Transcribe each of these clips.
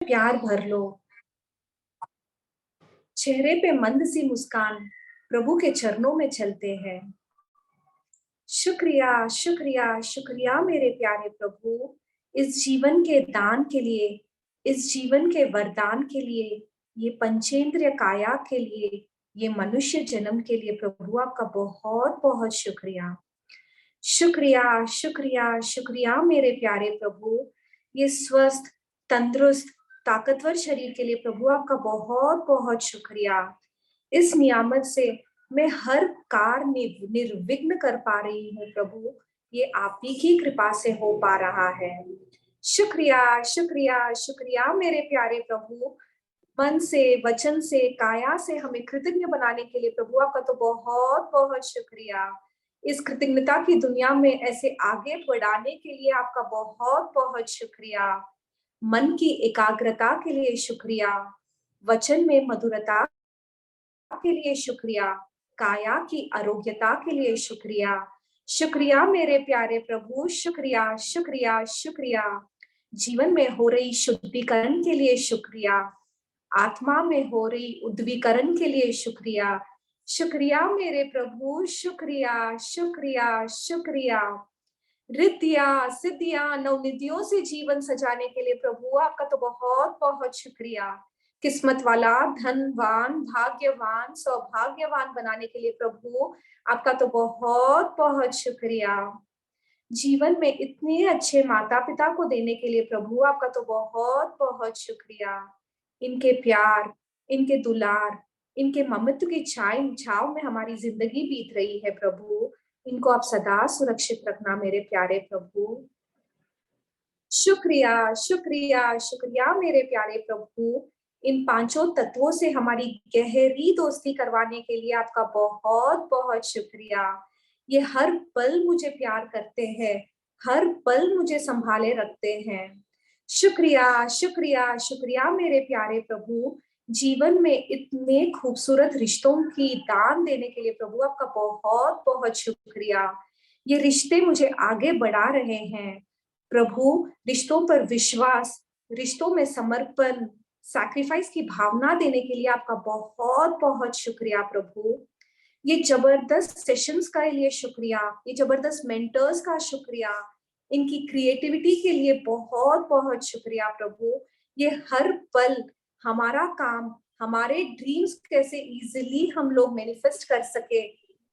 प्यार भर लो, चेहरे पे मंद सी मुस्कान, प्रभु के चरणों में चलते हैं। शुक्रिया शुक्रिया शुक्रिया मेरे प्यारे प्रभु, इस जीवन के दान के लिए, इस जीवन के वरदान के लिए, ये पंचेंद्रिय काया के लिए, ये मनुष्य जन्म के लिए प्रभु आपका बहुत बहुत शुक्रिया। शुक्रिया शुक्रिया शुक्रिया मेरे प्यारे प्रभु, ये स्वस्थ, तंदुरुस्त, ताकतवर शरीर के लिए प्रभु आपका बहुत बहुत शुक्रिया। इस नियामत से मैं हर कार्य निर्विघ्न कर पा रही हूँ प्रभु, ये आप ही की कृपा से हो पा रहा है। शुक्रिया शुक्रिया शुक्रिया मेरे प्यारे प्रभु, मन से, वचन से, काया से हमें कृतज्ञ बनाने के लिए प्रभु आपका तो बहुत बहुत शुक्रिया। इस कृतज्ञता की दुनिया में ऐसे आगे बढ़ाने के लिए आपका बहुत बहुत शुक्रिया। मन की एकाग्रता के लिए शुक्रिया, वचन में मधुरता के लिए शुक्रिया, काया की आरोग्यता के लिए शुक्रिया। शुक्रिया मेरे प्यारे प्रभु, शुक्रिया शुक्रिया शुक्रिया। जीवन में हो रही शुद्धिकरण के लिए शुक्रिया, आत्मा में हो रही उद्वीकरण के लिए शुक्रिया। शुक्रिया मेरे प्रभु, शुक्रिया शुक्रिया शुक्रिया। रिद्धियां सिद्धियां नवनिधियों से जीवन सजाने के लिए प्रभु आपका तो बहुत बहुत शुक्रिया। किस्मत वाला, धनवान, भाग्यवान, सौभाग्यवान बनाने के लिए प्रभु आपका तो बहुत बहुत शुक्रिया। जीवन में इतने अच्छे माता पिता को देने के लिए प्रभु आपका तो बहुत बहुत शुक्रिया। इनके प्यार, इनके दुलार, इनके ममत्व की छाव में हमारी जिंदगी बीत रही है प्रभु, इनको आप सदा सुरक्षित रखना मेरे प्यारे प्रभु। शुक्रिया शुक्रिया शुक्रिया मेरे प्यारे प्रभु, इन पांचों तत्वों से हमारी गहरी दोस्ती करवाने के लिए आपका बहुत बहुत शुक्रिया। ये हर पल मुझे प्यार करते हैं, हर पल मुझे संभाले रखते हैं। शुक्रिया शुक्रिया शुक्रिया मेरे प्यारे प्रभु, जीवन में इतने खूबसूरत रिश्तों की दान देने के लिए प्रभु आपका बहुत बहुत शुक्रिया। ये रिश्ते मुझे आगे बढ़ा रहे हैं प्रभु, रिश्तों पर विश्वास, रिश्तों में समर्पण, सैक्रिफाइस की भावना देने के लिए आपका बहुत बहुत शुक्रिया प्रभु। ये जबरदस्त सेशंस का लिए शुक्रिया, ये जबरदस्त मेंटर्स का शुक्रिया, इनकी क्रिएटिविटी के लिए बहुत बहुत शुक्रिया प्रभु। ये हर पल हमारा काम, हमारे ड्रीम्स कैसे इजीली हम लोग मैनिफेस्ट कर सके,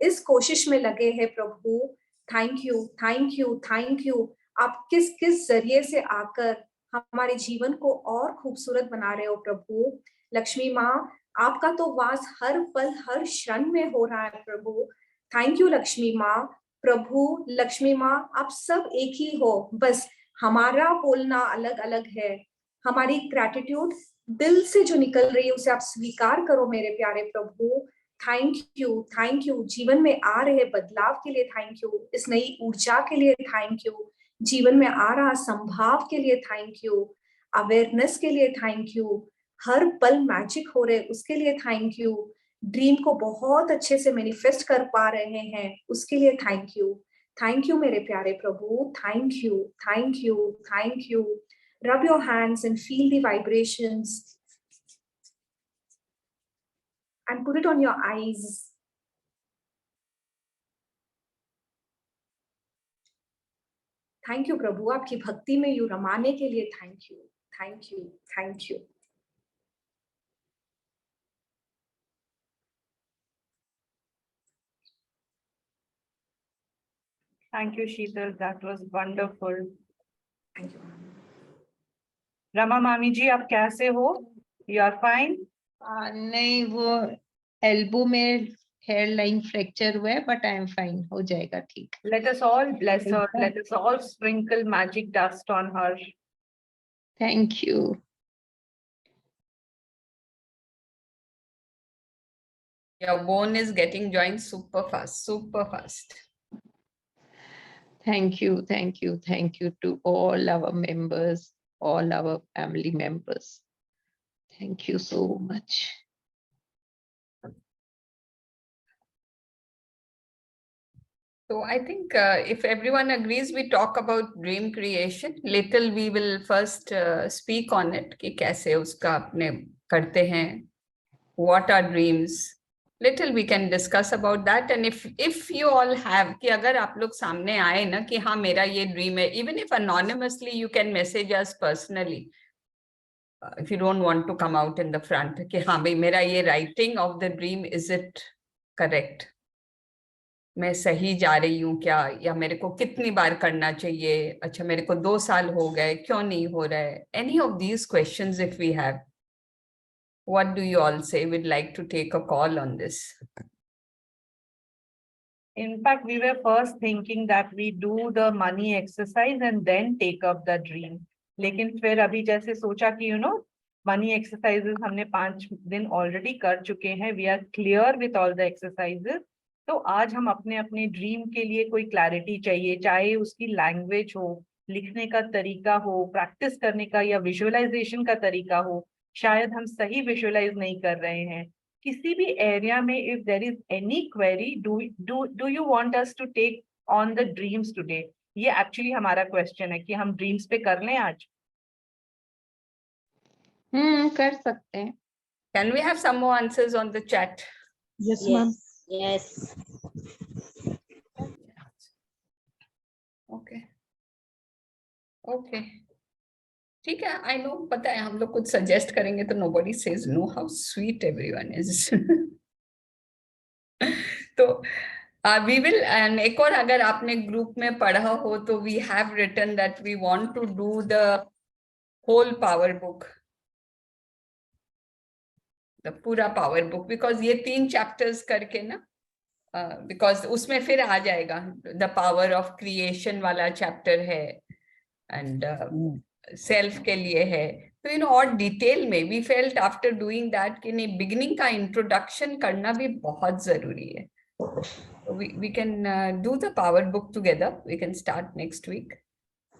इस कोशिश में लगे हैं प्रभु। Thank you thank you thank you. आप किस किस जरिए से आकर हमारे जीवन को और खूबसूरत बना रहे हो प्रभु। लक्ष्मी माँ, आपका तो वास हर पल हर क्षण में हो रहा है प्रभु। थैंक यू लक्ष्मी माँ। प्रभु लक्ष्मी माँ, आप सब एक ही हो, बस हमारा बोलना अलग अलग है। हमारी ग्रैटिट्यूड दिल से जो निकल रही है उसे आप स्वीकार करो मेरे प्यारे प्रभु। थैंक यू जीवन में आ रहे बदलाव के लिए थैंक यू, इस नई ऊर्जा के लिए थैंक यू, जीवन में आ रहा संभाव के लिए थैंक यू, अवेयरनेस के लिए थैंक यू, हर पल मैजिक हो रहे उसके लिए थैंक यू, ड्रीम को बहुत अच्छे से मैनिफेस्ट कर पा रहे हैं उसके लिए थैंक यू मेरे प्यारे प्रभु। Thank you thank you thank you. Rub your hands and feel the vibrations and put it on your eyes. Thank you प्रभु, आपकी भक्ति में यू रमाने के लिए thank you thank you thank you. Thank you, Sheetal. That was wonderful. Thank you. Rama मामी जी, आप कैसे हो? You are fine? नहीं, वो एल्बो में हेयर लाइन फ्रैक्चर हुआ है, बट आई एम फाइन, हो जाएगा ठीक। Let us all bless her. Let us all sprinkle magic dust on her. Thank you. Your bone is getting joined super fast, super fast. Thank you, thank you, thank you to all our members, all our family members. Thank you so much. So I think if everyone agrees, we talk about dream creation. Little we will first speak on it कि कैसे उसका अपने करते हैं. What are dreams? Little we can discuss about that. And if you all have कि अगर आप लोग सामने आए ना कि हाँ मेरा ये dream है, even if anonymously you can message us personally. If you don't want to come out in the front कि हाँ भाई मेरा ये writing of the dream, is it correct? मैं सही जा रही हूँ क्या, या मेरे को कितनी बार करना चाहिए, अच्छा मेरे को 2 साल हो गए क्यों नहीं हो रहा है. Any of these questions if we have, what do you all say? We'd like to take a call on this. In fact, we were first thinking that we do the money exercise and then take up the dream. लेकिन फिर अभी जैसे सोचा कि money exercises हमने 5 दिन already कर चुके हैं. We are clear with all the exercises. तो आज हम अपने अपने ड्रीम के लिए कोई क्लैरिटी चाहिए, चाहे उसकी लैंग्वेज हो, लिखने का तरीका हो, प्रैक्टिस करने का या विजुअलाइजेशन का तरीका हो. शायद हम सही विजुअलाइज नहीं कर रहे हैं. किसी भी एरिया में if there is any query, do you want us to take on the dreams today? ये एक्चुअली हमारा क्वेश्चन है कि हम ड्रीम्स पे कर लें आज. कर सकते हैं. Can we have some more answers on the chat? Yes, ma'am. Yes. Okay. Okay. ठीक है, I know, पता है हम लोग कुछ सजेस्ट करेंगे तो nobody says no. How sweet everyone is. तो we will, and एक और अगर आपने ग्रुप में पढ़ा हो तो we have written that we want to do the whole power book, the पूरा power book, because ये 3 chapters करके ना, because उसमें फिर आ जाएगा the power of creation वाला chapter है, and सेल्फ के लिए है. तो और डिटेल में we felt after doing that कि नहीं, बिगिनिंग का इंट्रोडक्शन करना भी बहुत जरूरी है. We can do the power book together. We can start next week.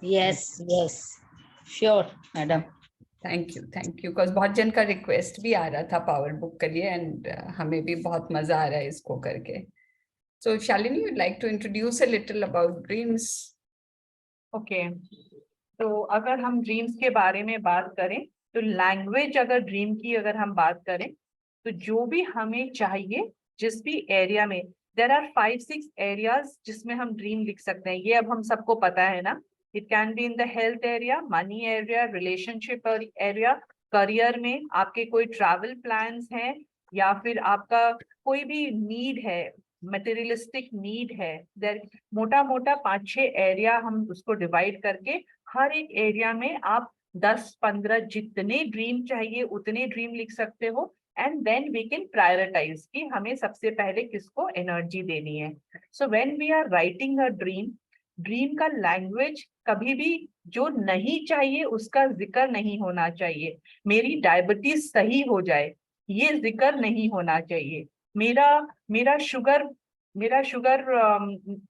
Yes, sure, madam. Thank you, because बहुत जन का रिक्वेस्ट भी आ रहा था पावर बुक के लिए, एंड हमें भी बहुत मजा आ रहा है इसको करके. So Shalini, would like to introduce a little about dreams. Okay. तो अगर हम ड्रीम्स के बारे में बात करें तो लैंग्वेज, अगर ड्रीम की अगर हम बात करें तो जो भी हमें चाहिए जिस भी एरिया में, देयर आर 5-6 एरियाज जिसमें हम ड्रीम लिख सकते हैं. ये अब हम सबको पता है ना. It can be in the health area, money area, relationship area, career में आपके कोई ट्रैवल प्लान्स हैं, या फिर आपका कोई भी नीड है, मटेरियलिस्टिक नीड है. देयर मोटा मोटा 5-6 एरिया हम उसको डिवाइड करके हर एक एरिया में आप 10-15 जितने ड्रीम चाहिए उतने ड्रीम लिख सकते हो. And then we can prioritise कि हमें सबसे पहले किसको एनर्जी देनी है. So when we are writing a dream, dream का लैंग्वेज कभी भी जो नहीं चाहिए उसका जिक्र नहीं होना चाहिए. मेरी डायबिटीज सही हो जाए, ये जिक्र नहीं होना चाहिए. मेरा शुगर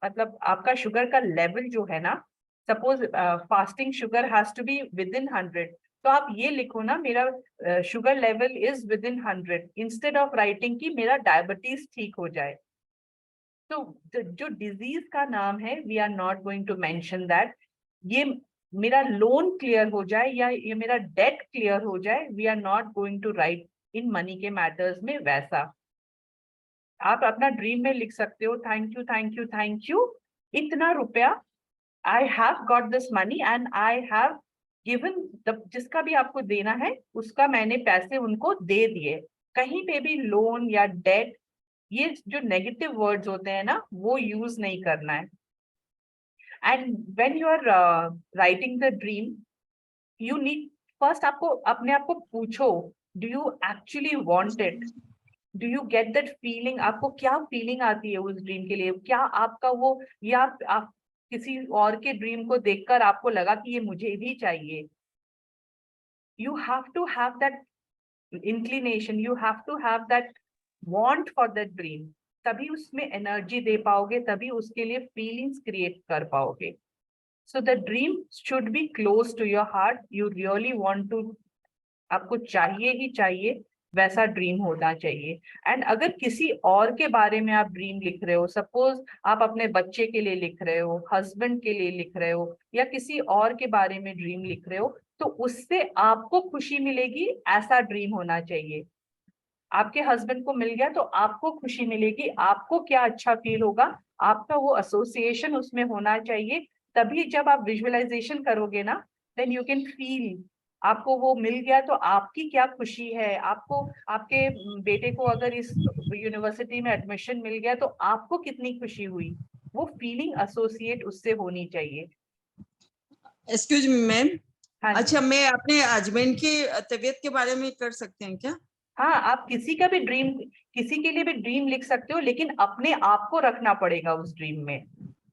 मतलब आपका शुगर का लेवल जो है ना, suppose fasting sugar has to be within 100, तो आप ये लिखो ना, मेरा sugar level is within 100, instead of writing कि मेरा डायबिटीज ठीक हो जाए. तो जो डिजीज का नाम है, we are not going to mention that. ये मेरा लोन क्लियर हो जाए या ये मेरा डेट क्लियर हो जाए, we are not going to write in money के मैटर्स में वैसा. आप अपना ड्रीम में लिख सकते हो, थैंक यू इतना रुपया, I have got this money and I have given जिसका भी आपको देना है उसका मैंने पैसे उनको दे दिए. कहीं पे भी लोन या डेट, ये जो नेगेटिव वर्ड्स होते हैं ना, वो यूज नहीं करना है. And when you are writing the dream, you need first, आपको अपने आप को पूछो, do you actually want it? Do you get that feeling? आपको क्या फीलिंग आती है उस ड्रीम के लिए? क्या आपका वो, या आप किसी और के ड्रीम को देखकर आपको लगा कि ये मुझे भी चाहिए? You have to have that inclination, you have to have that want for that dream. तभी उसमें एनर्जी दे पाओगे, तभी उसके लिए फीलिंग्स क्रिएट कर पाओगे. So the dream should be close to your heart. You really want to, आपको चाहिए ही चाहिए. वैसा ड्रीम होना चाहिए। एंड अगर किसी और के बारे में आप ड्रीम लिख रहे हो, सपोज आप अपने बच्चे के लिए लिख रहे हो, हस्बैंड के लिए लिख रहे हो, या किसी और के बारे में ड्रीम लिख रहे हो, तो उससे आपको खुशी मिलेगी, ऐसा ड्रीम होना चाहिए। आपके हस्बैंड को मिल गया तो आपको खुशी मिलेगी, आपको क्या अच्छा फील होगा, आपका वो एसोसिएशन उसमें होना चाहिए। तभी जब आप विजुअलाइजेशन करोगे ना, देन यू कैन फील, आपको वो मिल गया तो आपकी क्या खुशी है। आपको, आपके बेटे को अगर इस यूनिवर्सिटी में एडमिशन मिल गया तो आपको कितनी खुशी हुई, वो फीलिंग एसोसिएट उससे होनी चाहिए। एक्सक्यूज मी मैम, हाँ जी। अच्छा मैं अपने हस्बैंड की तबीयत के बारे में कर सकते हैं क्या? हाँ, आप किसी का भी ड्रीम, किसी के लिए भी ड्रीम लिख सकते हो, लेकिन अपने आप को रखना पड़ेगा उस ड्रीम में।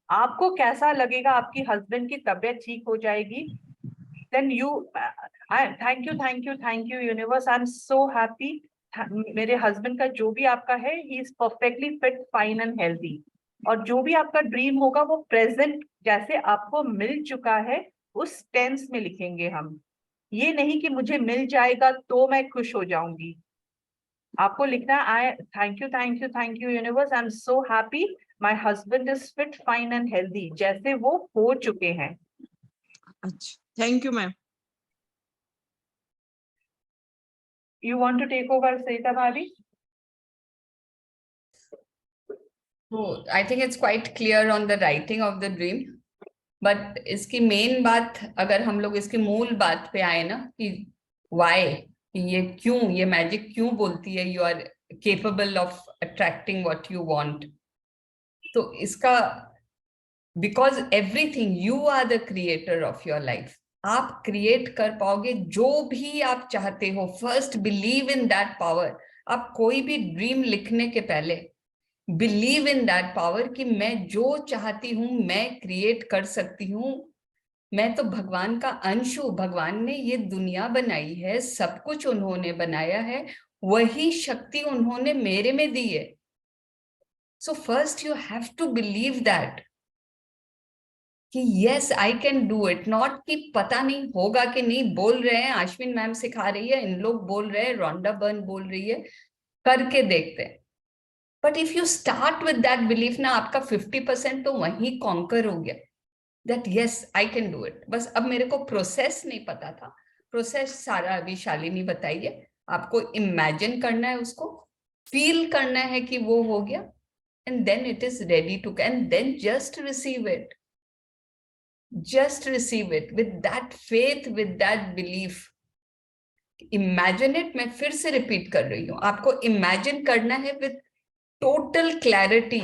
आपको कैसा लगेगा, आपकी हस्बैंड की तबीयत ठीक हो जाएगी, then you, thank you universe, I am so happy, मेरे हस्बैंड का जो भी आपका है, he is perfectly fit, fine and healthy. और जो भी आपका ड्रीम होगा वो प्रेजेंट जैसे आपको मिल चुका है उस टेंस में लिखेंगे हम। ये नहीं कि मुझे मिल जाएगा तो मैं खुश हो जाऊंगी। आपको लिखना है, आई thank you universe, I am so happy, my husband is fit, fine and healthy, जैसे वो हो चुके हैं। अच्छा, thank you ma'am. You want to take over, Sarita Bhavi? So I think it's quite clear on the writing of the dream. But इसकी main बात, अगर हम लोग इसकी मूल बात पे आए ना कि why, ये क्यों, ये मैजिक क्यों बोलती है you are capable of attracting what you want, तो इसका because everything, you are the creator of your life. आप क्रिएट कर पाओगे जो भी आप चाहते हो। First believe in that power. आप कोई भी ड्रीम लिखने के पहले बिलीव इन दैट पावर कि मैं जो चाहती हूं मैं क्रिएट कर सकती हूँ। मैं तो भगवान का अंश हूं, भगवान ने ये दुनिया बनाई है, सब कुछ उन्होंने बनाया है, वही शक्ति उन्होंने मेरे में दी है। So first you have to believe that कि yes I can do it. Not कि पता नहीं होगा कि नहीं, बोल रहे हैं, अश्विन मैम सिखा रही है, इन लोग बोल रहे हैं, रोंडा बर्न बोल रही है, करके देखते हैं। But if you start with that belief ना, आपका 50% तो वहीं कॉन्कर हो गया, that yes I can do it. बस अब मेरे को प्रोसेस नहीं पता था, प्रोसेस सारा अभी शालिनी बताइए। आपको इमेजिन करना है, उसको फील करना है कि वो हो गया, and then it is ready to, and then just receive it, just receive it with that faith, with that belief. Imagine it, मैं फिर से रिपीट कर रही हूँ, आपको इमेजिन करना है with total clarity।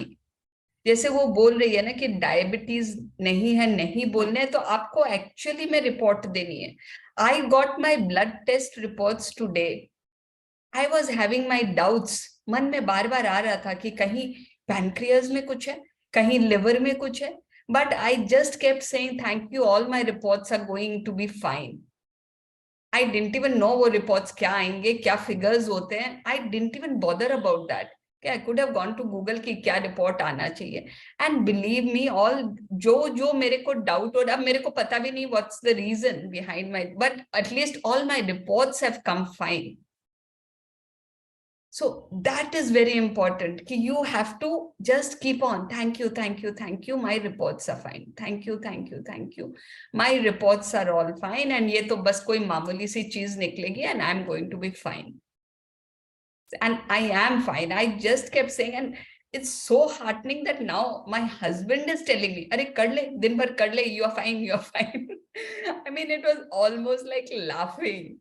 जैसे वो बोल रही है ना कि डायबिटीज नहीं है, नहीं बोलने है, तो आपको एक्चुअली में रिपोर्ट देनी है। I got my blood test reports today. I was having my doubts, मन में बार बार आ रहा था कि कहीं पैनक्रियाज में कुछ है, कहीं लिवर में कुछ है, but I just kept saying thank you, all my reports are going to be fine. I didn't even know वो reports क्या आएंगे, क्या figures होते हैं, I didn't even bother about that. I could have gone to Google कि क्या report आना चाहिए, and believe me, all जो मेरे को doubt, और अब मेरे को पता भी नहीं what's the reason behind my, but at least all my reports have come fine. So that is very important कि you have to just keep on, thank you, thank you, thank you, my reports are fine, thank you, thank you, thank you, my reports are all fine, and ये तो बस कोई मामूली सी चीज निकलेगी, and I'm going to be fine, and I am fine. I just kept saying, and it's so heartening that now my husband is telling me, अरे कर ले, दिन भर कर ले, you are fine, you are fine. I mean, it was almost like laughing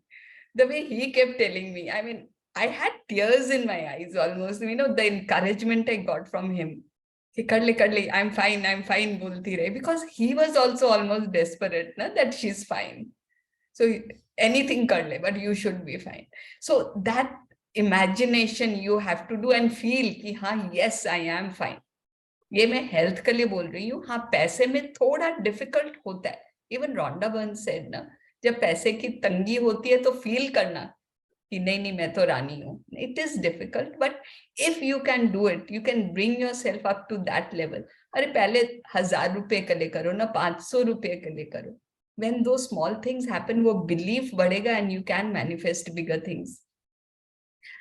the way he kept telling me. I mean, I had tears in my eyes almost, you know, the encouragement I got from him. Kar le, I'm fine, bolti rahi, because he was also almost desperate, na, that she's fine. So anything kar le, but you should be fine. So that imagination you have to do and feel ki, हाँ, yes, I am fine. ये मैं health के लिए बोल रही हूँ। हाँ, पैसे में थोड़ा डिफिकल्ट होता है। इवन रोंडा बर्न सेड ना, जब पैसे की तंगी होती है तो फील करना कि नहीं मैं तो रानी हूँ। It is difficult, but if you can do it, you can bring yourself up to that level. अरे पहले 1000 रुपए के लिए करो ना, 500 रुपए के लिए करो। व्हेन दो स्मॉल थिंग्स हैपन, वो बिलीफ बढ़ेगा, and you can manifest bigger things.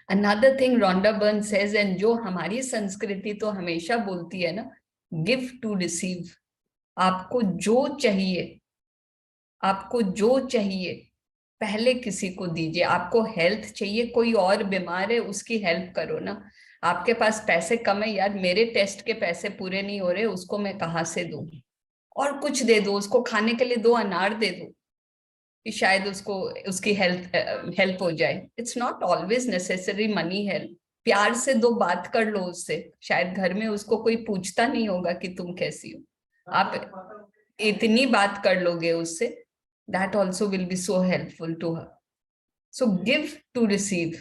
Another thing Rhonda burn says, and जो हमारी संस्कृति तो हमेशा बोलती है ना, गिव टू रिसीव। आपको जो चाहिए, आपको जो चाहिए पहले किसी को दीजिए। आपको हेल्थ चाहिए, कोई और बीमार है उसकी हेल्प करो ना। आपके पास पैसे कम है, यार मेरे टेस्ट के पैसे पूरे नहीं हो रहे, उसको मैं कहाँ से दूं? और कुछ दे दो उसको, खाने के लिए 2 अनार दे दो कि शायद उसको उसकी हेल्प हो जाए। It's not always necessary money help. प्यार से 2 बात कर लो उससे, शायद घर में उसको कोई पूछता नहीं होगा कि तुम कैसी हो, आप इतनी बात कर लोगे उससे, that also will be so helpful to her. So give to receive.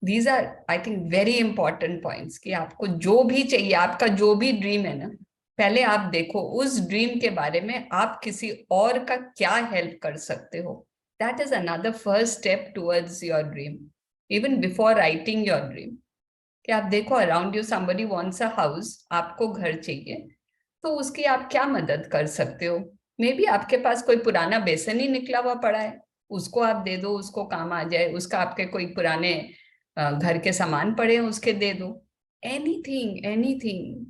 These are, I think, very important points कि आपको जो भी चाहिए, आपका जो भी ड्रीम है ना, पहले आप देखो उस ड्रीम के बारे में आप किसी और का क्या हेल्प कर सकते हो। That is another first step towards your dream, even before writing your dream. कि आप देखो around you somebody wants a house, आपको घर चाहिए, तो उसकी आप क्या मदद कर सकते हो। मे बी आपके पास कोई पुराना बेसन ही निकला हुआ पड़ा है, उसको आप दे दो, उसको काम आ जाए। उसका आपके कोई पुराने घर के सामान पड़े हैं, उसके दे दो। Anything anything.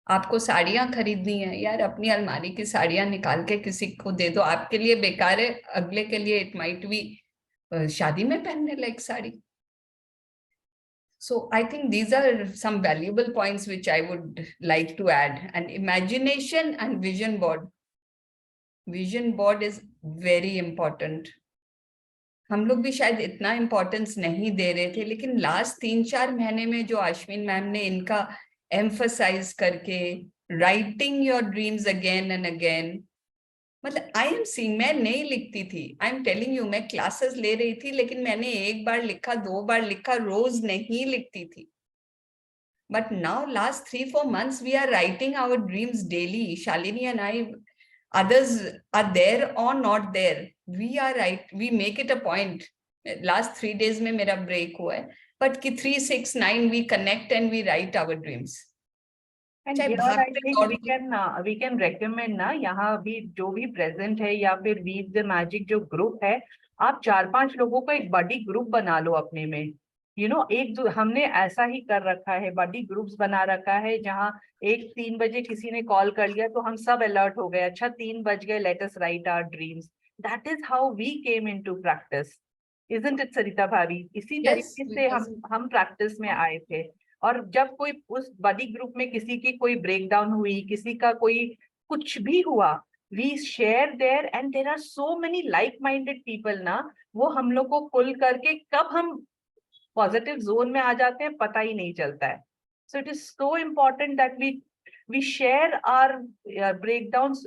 आपको साड़ियां खरीदनी है, यार अपनी अलमारी की साड़ियां निकाल के किसी को दे दो। आपके लिए बेकार है, अगले के लिए इट माइट बी शादी में पहनने लायक sari. So I think these are some valuable points which I would like to add. And imagination and vision board. Vision board is very important. हम लोग भी शायद इतना इम्पोर्टेंस नहीं दे रहे थे, लेकिन लास्ट 3-4 महीने में जो अश्विन मैम ने इनका एम्फसाइज करके writing your dreams again and again, मतलब आई एम सीइंग, मैं नहीं लिखती थी, आई एम टेलिंग यू, मैं क्लासेस ले रही थी, लेकिन मैंने 1 बार लिखा, 2 बार लिखा, रोज नहीं लिखती थी। But now last 3-4 months we are writing our dreams daily. Shalini and I, others are there or not there, we are we make it a point. Last 3 days में मेरा break हुआ है, but कि 3-6-9 we connect and we write our dreams. And here I think we can recommend ना, यहाँ भी जो भी present है या फिर Weave the Magic जो group है, आप 4-5 लोगों का एक बड़ी group बना लो अपने में। हमने ऐसा ही कर रखा है, बड़ी ग्रुप्स बना रखा है, जहाँ 3 बजे किसी ने कॉल कर लिया तो हम सब अलर्ट हो गए, अच्छा 3 बज गए, let us write our dreams. That is how we came into practice, isn't it Sarita भाभी? इसी तरीके से हम प्रैक्टिस में आए थे। और जब कोई उस बड़ी ग्रुप में किसी की कोई ब्रेकडाउन हुई, किसी का कोई कुछ भी हुआ, we share there and there are so many like minded people ना, वो हम लोग को पुल करके कब हम पॉजिटिव जोन में आ जाते हैं पता ही नहीं चलता है। So it is so important that we share our breakdowns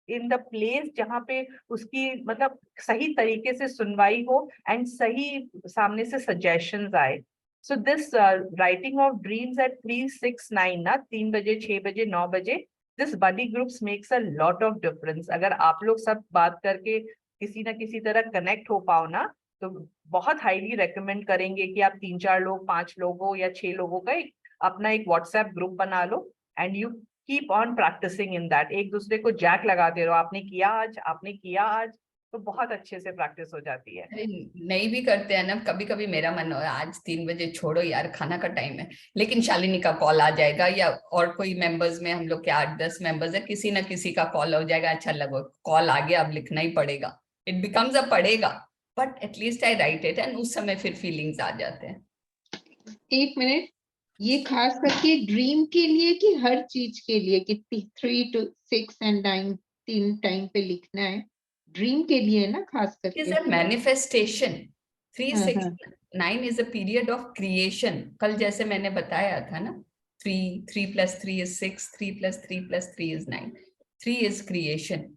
in the place जहाँ पे उसकी मतलब सही तरीके से सुनवाई हो एंड सही सामने से सजेशंस आए। So this writing of dreams at 3-6-9 ना, 3 बजे, 6 बजे, 9 बजे, this buddy groups makes a lot of difference. अगर आप लोग सब बात करके किसी ना किसी तरह कनेक्ट हो पाओ ना, तो बहुत हाईली रेकमेंड करेंगे कि आप 3-4 लोग, 5 लोगों या 6 लोगों का अपना एक व्हाट्सएप ग्रुप बना लो and you keep on practicing in that. एक दूसरे को जैक लगाते रहो, आपने किया आज, आपने किया आज, तो बहुत अच्छे से प्रैक्टिस हो जाती है। नहीं भी करते हैं ना, कभी कभी मेरा मन हो आज 3 बजे छोड़ो यार, खाना का टाइम है, लेकिन शालिनी का कॉल आ जाएगा, या और कोई मेंबर्स में, हम लोग के 8-10 मेंबर्स है, किसी ना किसी का कॉल हो जाएगा, अच्छा लगो कॉल आ गया अब लिखना ही पड़ेगा, इट बिकम्स अ पड़ेगा, but at least I right it, and उस समय फिर फीलिंग्स आ जाते हैं। 1 मिनट, ये खास करके ड्रीम के लिए कि हर चीज के लिए कि 3-6 and 9 3 टाइम पे लिखना है? ड्रीम के लिए ना खास करके? Is a manifestation. 3-6-9 is a period of creation. कल जैसे मैंने बताया था ना, 3 + 3 is 6, 3 + 3 + 3 is 9, 3 is creation.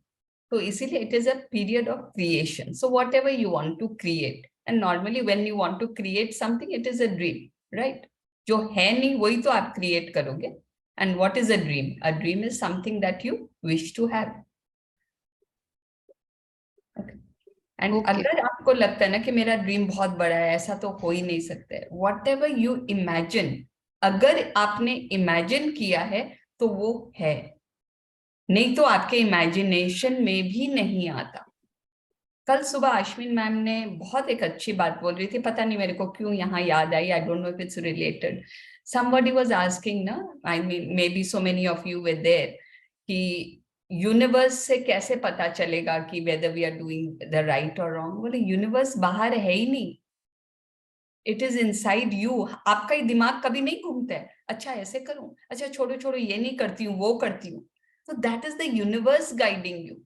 तो इसीलिए it is a period of creation. So whatever you want to create, and normally when you want to create something, it is a dream, right? जो है नहीं वही तो आप create करोगे. And what is a dream? A dream is something that you wish to have. Okay. And अगर आपको लगता है ना कि मेरा ड्रीम बहुत बड़ा है, ऐसा तो हो ही नहीं सकता है, whatever you imagine, अगर आपने इमेजिन किया है तो वो है, नहीं तो आपके इमेजिनेशन में भी नहीं आता। कल सुबह अश्विन मैम ने बहुत एक अच्छी बात बोल रही थी, पता नहीं मेरे को क्यों यहाँ याद आई, I don't know if it's related. Somebody was asking ना, I mean maybe so many of you were there, कि यूनिवर्स से कैसे पता चलेगा कि whether we are doing the right or wrong. बोले यूनिवर्स बाहर है ही नहीं, इट इज इनसाइड यू. आपका ही दिमाग कभी नहीं घूमता है, अच्छा ऐसे करूं, अच्छा छोड़ो छोड़ो ये नहीं करती हूँ वो करती हूँ. So that is the universe guiding you.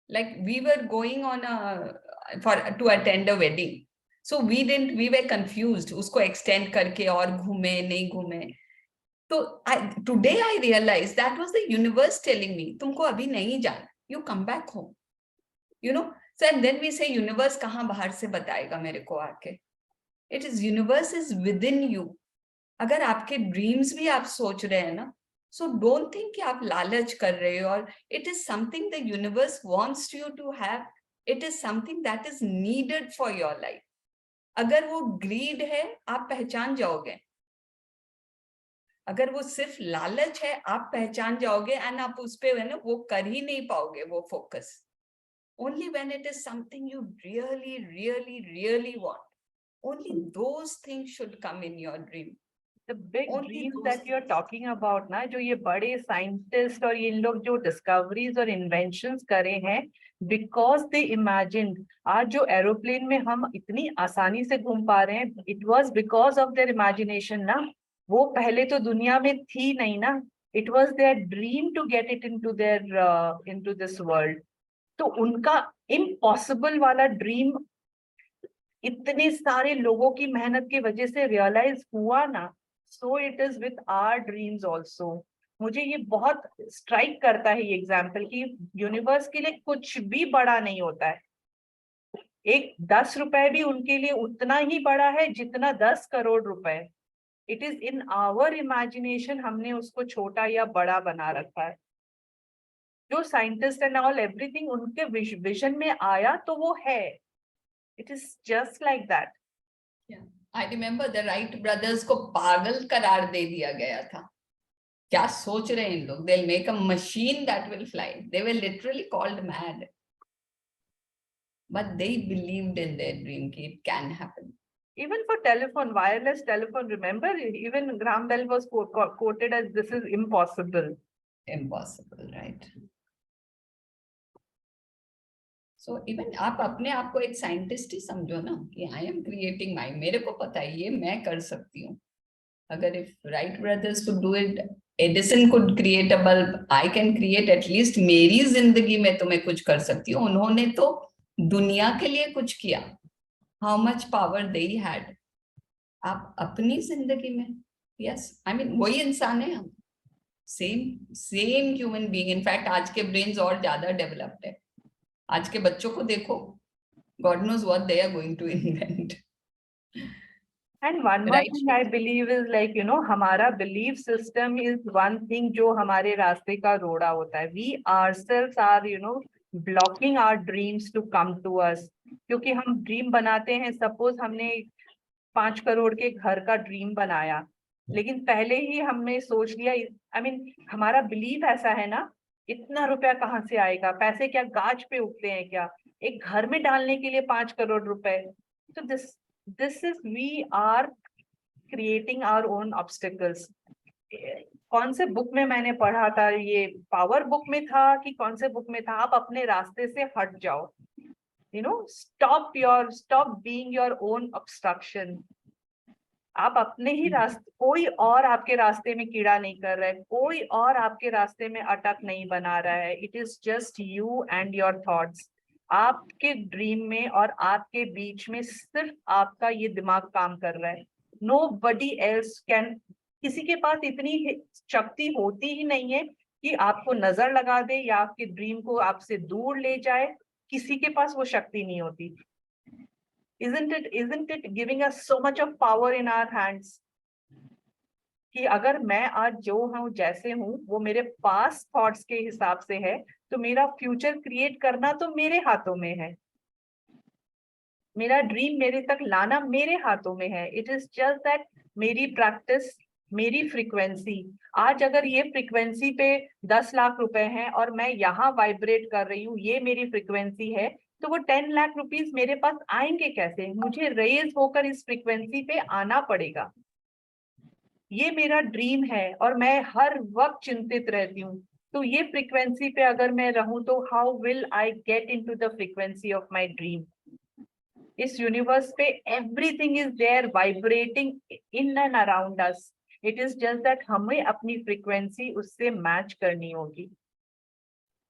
Like we were going on to attend a wedding. So we were confused, उसको extend करके और घूमे नहीं घूमे. तो today I realized that was the universe telling me, तुमको अभी नहीं जाना, you come back home. You know, so and then we say universe कहाँ बाहर से बताएगा मेरे को आके. It is universe is within you. अगर आपके dreams भी आप सोच रहे हैं ना, so don't think कि आप लालच कर रहे हो, और it is something the universe wants you to have. It is something that is needed for your life. अगर वो greed है आप पहचान जाओगे, अगर वो सिर्फ लालच है आप पहचान जाओगे, एंड आप उस पे है ना वो कर ही नहीं पाओगे वो focus. Only when it is something you really really really want, only those things should come in your dream. The big Only dreams those that you're things. talking about ना, जो ये बड़े साइंटिस्ट और ये लोग जो डिस्कवरीज और inventions करे हैं, because they imagined. आज जो एरोप्लेन में हम इतनी आसानी से घूम पा रहे हैं, it was because of their imagination ना. वो पहले तो दुनिया में थी नहीं ना. It was their dream to get it into this world. तो उनका impossible वाला ड्रीम इतने सारे लोगों की मेहनत की वजह से रियलाइज हुआ ना. So it is with our dreams also. मुझे ये बहुत स्ट्राइक करता है ये एग्जाम्पल कि यूनिवर्स के लिए कुछ भी बड़ा नहीं होता है. एक 10 रुपए भी उनके लिए उतना ही बड़ा है जितना 10 करोड़ रुपए. It is in our imagination, हमने उसको छोटा या बड़ा बना रखा है. जो साइंटिस्ट एंड ऑल एवरीथिंग उनके विजन में आया तो वो है. It is just like that. Yeah, I remember the Wright brothers को पागल करार दे दिया गया था. क्या सोच रहे हैं इन लोग? They'll make a machine that will fly. They were literally called mad. But they believed in their dream कि it can happen. Even for telephone, wireless telephone, remember, even Graham Bell was quoted as this is impossible. Impossible, right? So even आप अपने आप को एक scientist ही समझो ना कि I am creating my, मेरे को पता है ये मैं कर सकती हूँ. अगर if Wright brothers could do it, Edison could create a bulb, I can create at least मेरी जिंदगी में तो मैं कुछ कर सकती हूँ. उन्होंने तो दुनिया के लिए कुछ किया. How much power they had. आप अपनी जिंदगी में, yes, I mean वही इंसान है हम. Same human being. In fact आज के brains और ज्यादा developed है. आज के बच्चों को देखो, God knows what they are going to invent. And one more thing I believe is like, you know, हमारा belief system is one thing जो हमारे रास्ते का रोड़ा होता है. We ourselves are, you know, blocking our dreams to come to us. क्योंकि हम ड्रीम बनाते हैं, सपोज हमने 5 करोड़ के घर का ड्रीम बनाया, लेकिन पहले ही हमने सोच लिया, I mean, हमारा बिलीफ ऐसा है ना, इतना रुपया कहाँ से आएगा, पैसे क्या गाछ पे उगते हैं क्या, एक घर में डालने के लिए 5 करोड़ रुपए. तो this is we are creating our own obstacles. कौन से बुक में मैंने पढ़ा था, ये पावर बुक में था कि कौन से बुक में था, आप अपने रास्ते से हट जाओ. You know, stop being your own obstruction. आप अपने ही रास्ते, कोई और आपके रास्ते में कीड़ा नहीं कर रहा है, कोई और आपके रास्ते में अटक नहीं बना रहा है. It is just you and your thoughts. आपके ड्रीम में और आपके बीच में सिर्फ आपका ये दिमाग काम कर रहा है. Nobody else can. किसी के पास इतनी शक्ति होती ही नहीं है कि आपको नजर लगा दे या आपके ड्रीम को आपसे दूर ले जाए. किसी के पास वो शक्ति नहीं होती. Isn't it giving us so much of power in our hands? कि अगर मैं आज जो हूँ जैसे हूँ वो मेरे पास थॉट्स के हिसाब से है, तो मेरा फ्यूचर क्रिएट करना तो मेरे हाथों में है. मेरा ड्रीम मेरे तक लाना मेरे हाथों में है. इट इज जस्ट दैट मेरी प्रैक्टिस, मेरी फ्रीक्वेंसी, आज अगर ये फ्रीक्वेंसी पे 10 लाख रुपए हैं और मैं यहाँ वाइब्रेट कर रही हूँ, ये मेरी फ्रीक्वेंसी है, तो वो 10 लाख रुपीस मेरे पास आएंगे कैसे? मुझे रेज होकर इस फ्रीक्वेंसी पे आना पड़ेगा। ये मेरा ड्रीम है और मैं हर वक्त चिंतित रहती हूँ, तो ये फ्रीक्वेंसी पे अगर मैं रहूं तो how will I get into the frequency of my dream? इस यूनिवर्स पे everything is there vibrating in and around us, it is just that हमें अपनी फ्रीक्वेंसी उससे मैच करनी होगी।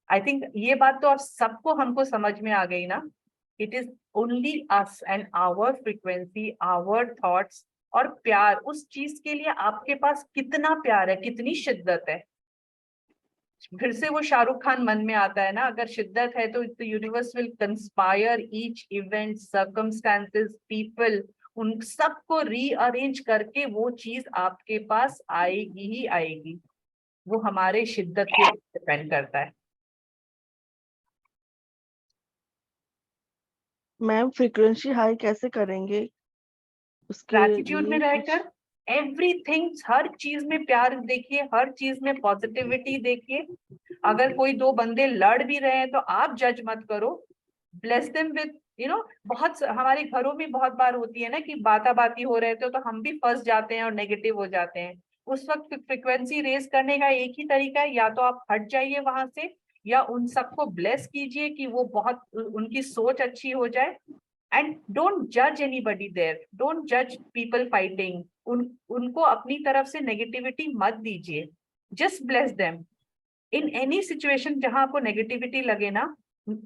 आई थिंक ये बात तो अब सबको हमको समझ में आ गई ना। It is only us and our frequency, our thoughts, और प्यार, उस चीज के लिए आपके पास कितना प्यार है, कितनी शिद्दत है। फिर से वो शाहरुख खान मन में आता है ना, अगर शिद्दत है तो universe will conspire each event, circumstances, people, उन सबको रीअरेंज करके वो चीज आपके पास आएगी ही आएगी। वो हमारे शिद्दत के ऊपर डिपेंड करता है। मैम फ्रीक्वेंसी हाई कैसे करेंगे? उसके ग्रैटिट्यूड में लिए रहकर एवरीथिंग, हर चीज में प्यार देखिए, हर चीज में पॉजिटिविटी देखिए। अगर कोई दो बंदे लड़ भी रहे हैं तो आप जज मत करो, ब्लेस देम विद बहुत हमारे घरों में बहुत बार होती है ना कि बाती हो रहे थे तो हम भी फंस जाते हैं और नेगेटिव हो जाते हैं। उस वक्त फ्रिक्वेंसी रेज करने का एक ही तरीका है, या तो आप हट जाइए वहां से, या उन सबको ब्लेस कीजिए कि वो बहुत उनकी सोच अच्छी हो जाए। एंड डोंट जज एनीबडी देयर, डोंट जज पीपल फाइटिंग, उनको अपनी तरफ से नेगेटिविटी मत दीजिए, just bless them. In any situation जहां आपको नेगेटिविटी लगे ना,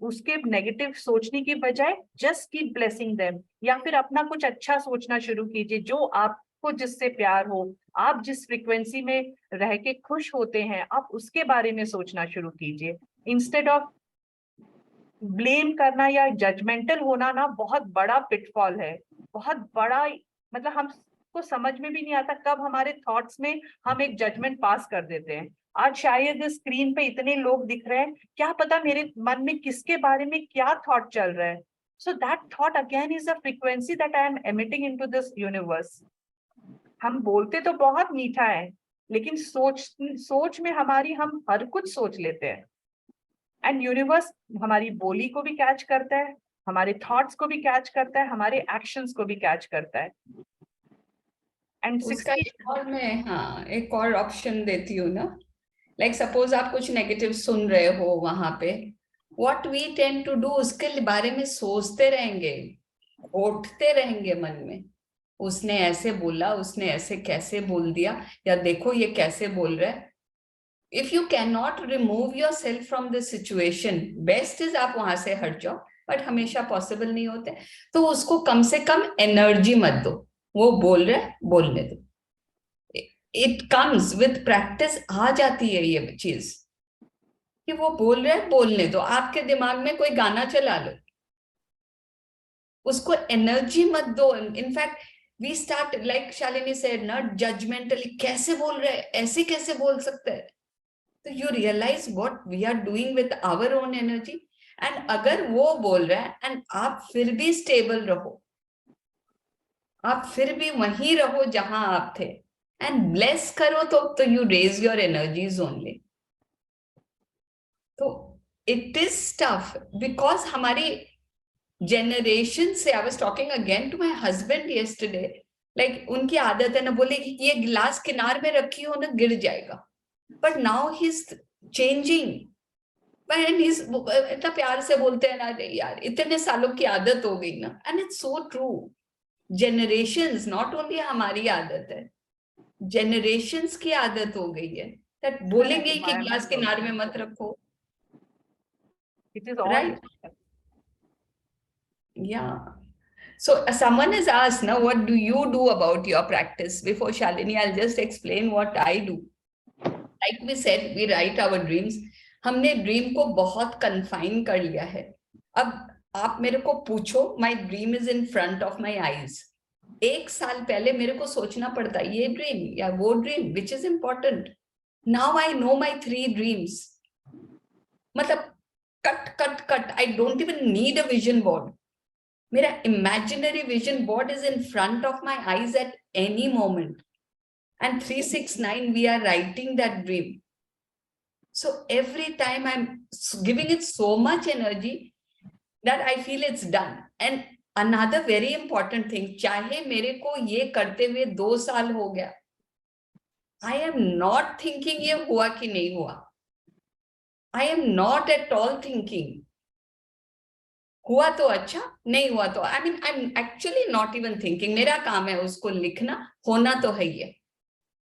उसके नेगेटिव सोचने की बजाय जस्ट कीप ब्लेसिंग देम, या फिर अपना कुछ अच्छा सोचना शुरू कीजिए, जो आपको जिससे प्यार हो, आप जिस फ्रीक्वेंसी में रह के खुश होते हैं, आप उसके बारे में सोचना शुरू कीजिए। इंस्टेड ऑफ ब्लेम करना या जजमेंटल होना ना, बहुत बड़ा पिटफॉल है, बहुत बड़ा, मतलब हमको समझ में भी नहीं आता कब हमारे थॉट्स में हम एक जजमेंट पास कर देते हैं। आज शायद स्क्रीन पे इतने लोग दिख रहे हैं, क्या पता मेरे मन में किसके बारे में क्या थॉट चल रहा है। So that thought again is a frequency that I am emitting into this universe. हम बोलते तो बहुत मीठा है, लेकिन सोच में हमारी हम हर कुछ सोच लेते हैं। एंड यूनिवर्स हमारी बोली को भी कैच करता है, हमारे थॉट्स को भी कैच करता है, हमारे एक्शंस को भी कैच करता है। एंड उसका एक और मैं एक और ऑप्शन देती हूँ ना, लाइक सपोज आप कुछ नेगेटिव सुन रहे हो वहां पे, what we tend to do, उसके बारे में सोचते रहेंगे, उठते रहेंगे मन में, उसने ऐसे बोला, उसने ऐसे कैसे बोल दिया, या देखो ये कैसे बोल रहा है। If you can not remove your self from this situation, best is आप वहां से हट जाओ, बट हमेशा पॉसिबल नहीं होते, तो उसको कम से कम एनर्जी मत दो। वो बोल रहा है, बोलने दो। इट कम्स विद प्रैक्टिस, आ जाती है ये चीज कि वो बोल रहा है, बोलने दो। आपके दिमाग में कोई गाना चला लो, उसको एनर्जी मत दो। In fact we start like Shalini said ना, जजमेंटली, कैसे बोल रहे हैं, ऐसे कैसे बोल सकते हैं। तो you realise what we are doing with our own energy. And अगर वो बोल रहा है एंड आप फिर भी स्टेबल रहो, आप फिर भी वहीं रहो जहां आप थे, एंड ब्लेस करो, तो you raise your energies only. तो इट इज टफ बिकॉज हमारी जनरेशन से, I was talking again to my husband yesterday, like उनकी आदत है ना, बोले कि ये गिलास किनार में रखी हो ना, गिर जाएगा। But now he is changing, इतना प्यार से बोलते हैं ना, यार इतने सालों की आदत हो गई ना। And it's so true, generations, not only हमारी आदत है, जनरेशंस की आदत हो गई है, दैट बोलेंगे कि गिलास किनारे में मत रखो। It is all right, yeah. So someone has asked now, what do you do about your practice? Before Shalini, I'll just explain what I do. Like we said, we write our dreams. हमने dream को बहुत confine कर लिया है। अब आप मेरे को पूछो, my dream is in front of my eyes. 1 साल पहले मेरे को सोचना पड़ता ये ड्रीम या वो dream, which is important. Now I know my 3 dreams, मतलब cut cut cut, I don't even need a vision board. मेरा imaginary vision board is in front of my eyes at any moment. and 369 we are writing that dream. So every time I'm giving it so much energy that I feel it's done. And another very important thing, चाहे मेरे को ये करते हुए 2 साल हो गया, I am not thinking ये हुआ कि नहीं हुआ. I am not at all thinking हुआ तो अच्छा, नहीं हुआ तो, I mean, I'm actually not even thinking. मेरा काम है उसको लिखना, होना तो है ये.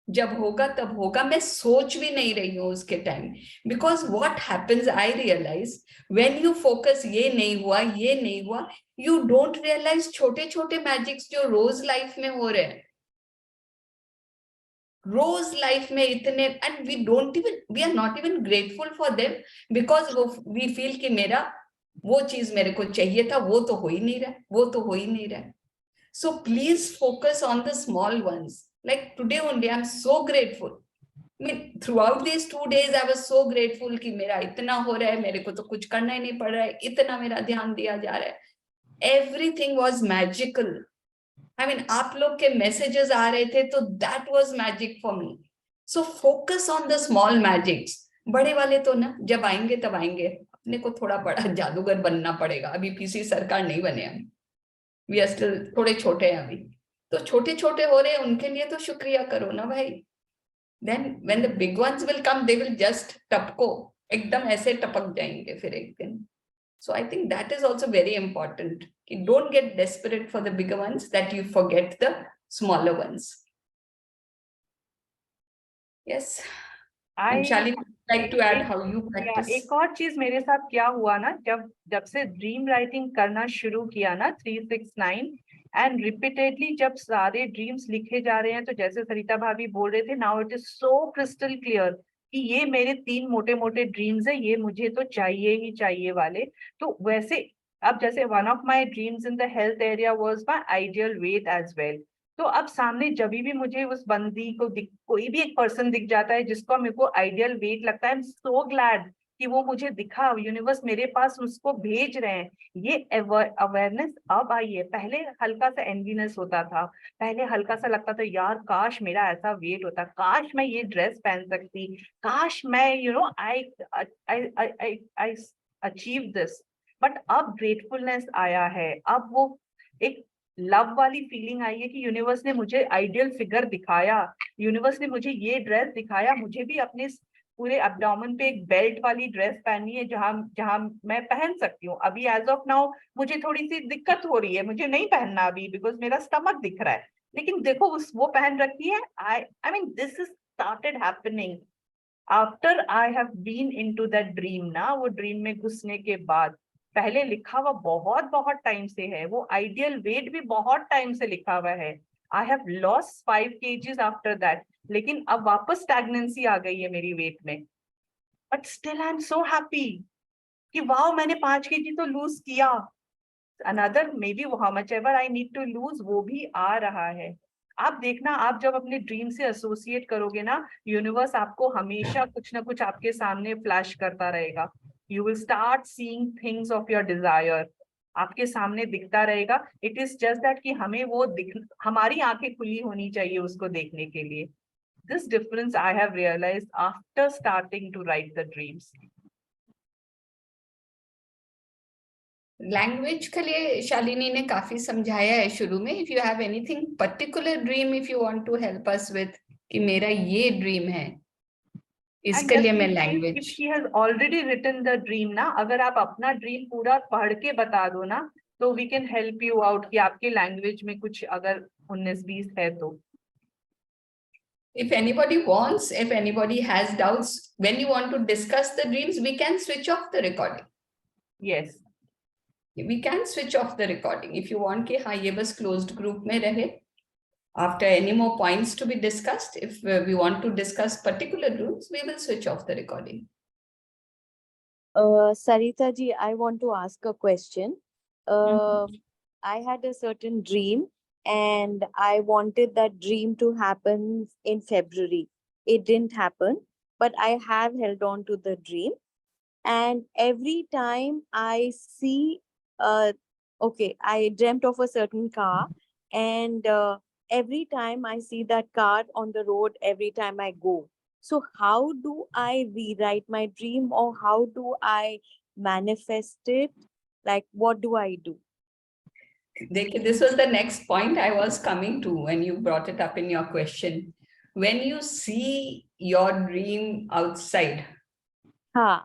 जब होगा तब होगा, मैं सोच भी नहीं रही हूँ उसके time. Because what happens, I realise, when you focus ये नहीं हुआ, ये नहीं हुआ, यू डोंट रियलाइज छोटे छोटे मैजिक्स जो रोज लाइफ में हो रहे हैं. रोज लाइफ में इतने, and we are not even grateful for them, because we feel कि मेरा वो चीज मेरे को चाहिए था, वो तो हो ही नहीं रहा, वो तो हो ही नहीं रहा. So please focus on the small once. Like today only, I'm so grateful. I mean, throughout these 2 days, I was so grateful कि मेरा इतना हो रहा है, मेरे को तो कुछ करना ही नहीं पड़ रहा है, इतना मेरा ध्यान दिया जा रहा है. Everything was magical. I mean, आप लोग के messages आ रहे थे, तो that was magic for me. So focus on the small magics. बड़े वाले तो ना जब आएंगे तब आएंगे, अपने को थोड़ा बड़ा जादूगर बनना पड़ेगा. अभी पीसी सरकार नहीं बने हम, we are still थोड़े छोटे हैं अभी. तो छोटे छोटे हो रहे हैं, उनके लिए तो शुक्रिया करो ना भाई. Then when the big ones will come, they will just टपको, एकदम ऐसे टपक जाएंगे फिर एक दिन. So I think that is also very important. कि don't get desperate for the bigger ones, that you forget the smaller ones. Yes. Shalini, would like to add how you practice? एक और चीज मेरे साथ क्या हुआ ना, जब से ड्रीम राइटिंग करना शुरू किया ना, 369 एंड रिपीटेडली जब सारे ड्रीम्स लिखे जा रहे हैं, तो जैसे सरिता भाभी बोल रहे थे, now it is so crystal clear कि ये मेरे 3 मोटे मोटे ड्रीम्स है, ये मुझे तो चाहिए ही चाहिए वाले. तो वैसे अब जैसे one of my dreams in the health area was my ideal weight as well. तो अब सामने जब भी मुझे उस बंदी को कोई भी एक पर्सन दिख जाता है जिसको मेरे को आइडियल वेट लगता है, आई एम सो ग्लैड कि वो मुझे दिखा, यूनिवर्स मेरे पास उसको भेज रहे हैं. ये अवेयरनेस अब आई है. पहले हल्का सा एनवीनेस होता था, पहले हल्का सा लगता था यार काश मेरा ऐसा वेट होता, काश मैं ये ड्रेस पहन सकती, काश मैं आई अचीव दिस. बट अब ग्रेटफुलनेस आया है, अब वो एक लव वाली फीलिंग आई है कि यूनिवर्स ने मुझे आइडियल फिगर दिखाया, यूनिवर्स ने मुझे ये ड्रेस दिखाया. मुझे भी अपने पूरे एब्डोमेन पे एक बेल्ट वाली ड्रेस पहननी है जहां मैं पहन सकती हूँ. अभी एज ऑफ नाउ मुझे थोड़ी सी दिक्कत हो रही है, मुझे नहीं पहनना अभी बिकॉज मेरा स्टमक दिख रहा है, लेकिन देखो वो पहन रखी है. I mean this is started happening after I have been into that dream ना. वो ड्रीम में घुसने के बाद, पहले लिखा हुआ बहुत बहुत टाइम से है, वो आइडियल वेट भी बहुत टाइम से लिखा हुआ है. I have lost 5 kgs after that, लेकिन अब वापस स्टैग्नेंसी आ गई है मेरी वेट में. But still I am so happy कि वाओ मैंने 5 kg तो लूज किया. Another maybe how much ever I need to lose, वो भी आ रहा है. आप देखना, आप जब अपने ड्रीम से एसोसिएट करोगे ना, यूनिवर्स आपको हमेशा कुछ ना कुछ आपके सामने फ्लैश करता रहेगा. You will start seeing things of your desire. आपके सामने दिखता रहेगा. It is just that कि हमें वो हमारी आंखें खुली होनी चाहिए उसको देखने के लिए. This difference I have realized after starting to write the dreams. Language के लिए शालिनी ने काफी समझाया है शुरू में. If you have anything particular dream, if you want to help us with कि मेरा ये ड्रीम है, इसके लिए मैं language. If she has already written the dream ना, अगर आप अपना ड्रीम पूरा पढ़ के बता दो ना, तो we can help you out कि आपके लैंग्वेज में कुछ अगर 19-20 है तो. If anybody wants, if anybody has doubts, when you want to discuss the dreams, we can switch off the recording. Yes. We can switch off the recording. If you want कि हाँ ये बस closed group में रहे. After any more points to be discussed, if we want to discuss particular dreams, we will switch off the recording. Sarita ji, I want to ask a question. I had a certain dream and I wanted that dream to happen in February. It didn't happen, but I have held on to the dream. And every time I see, okay, I dreamt of a certain car, and every time I see that car on the road, every time I go. So how do I rewrite my dream, or how do I manifest it? Like, what do I do? This was the next point I was coming to when you brought it up in your question. When you see your dream outside, हाँ,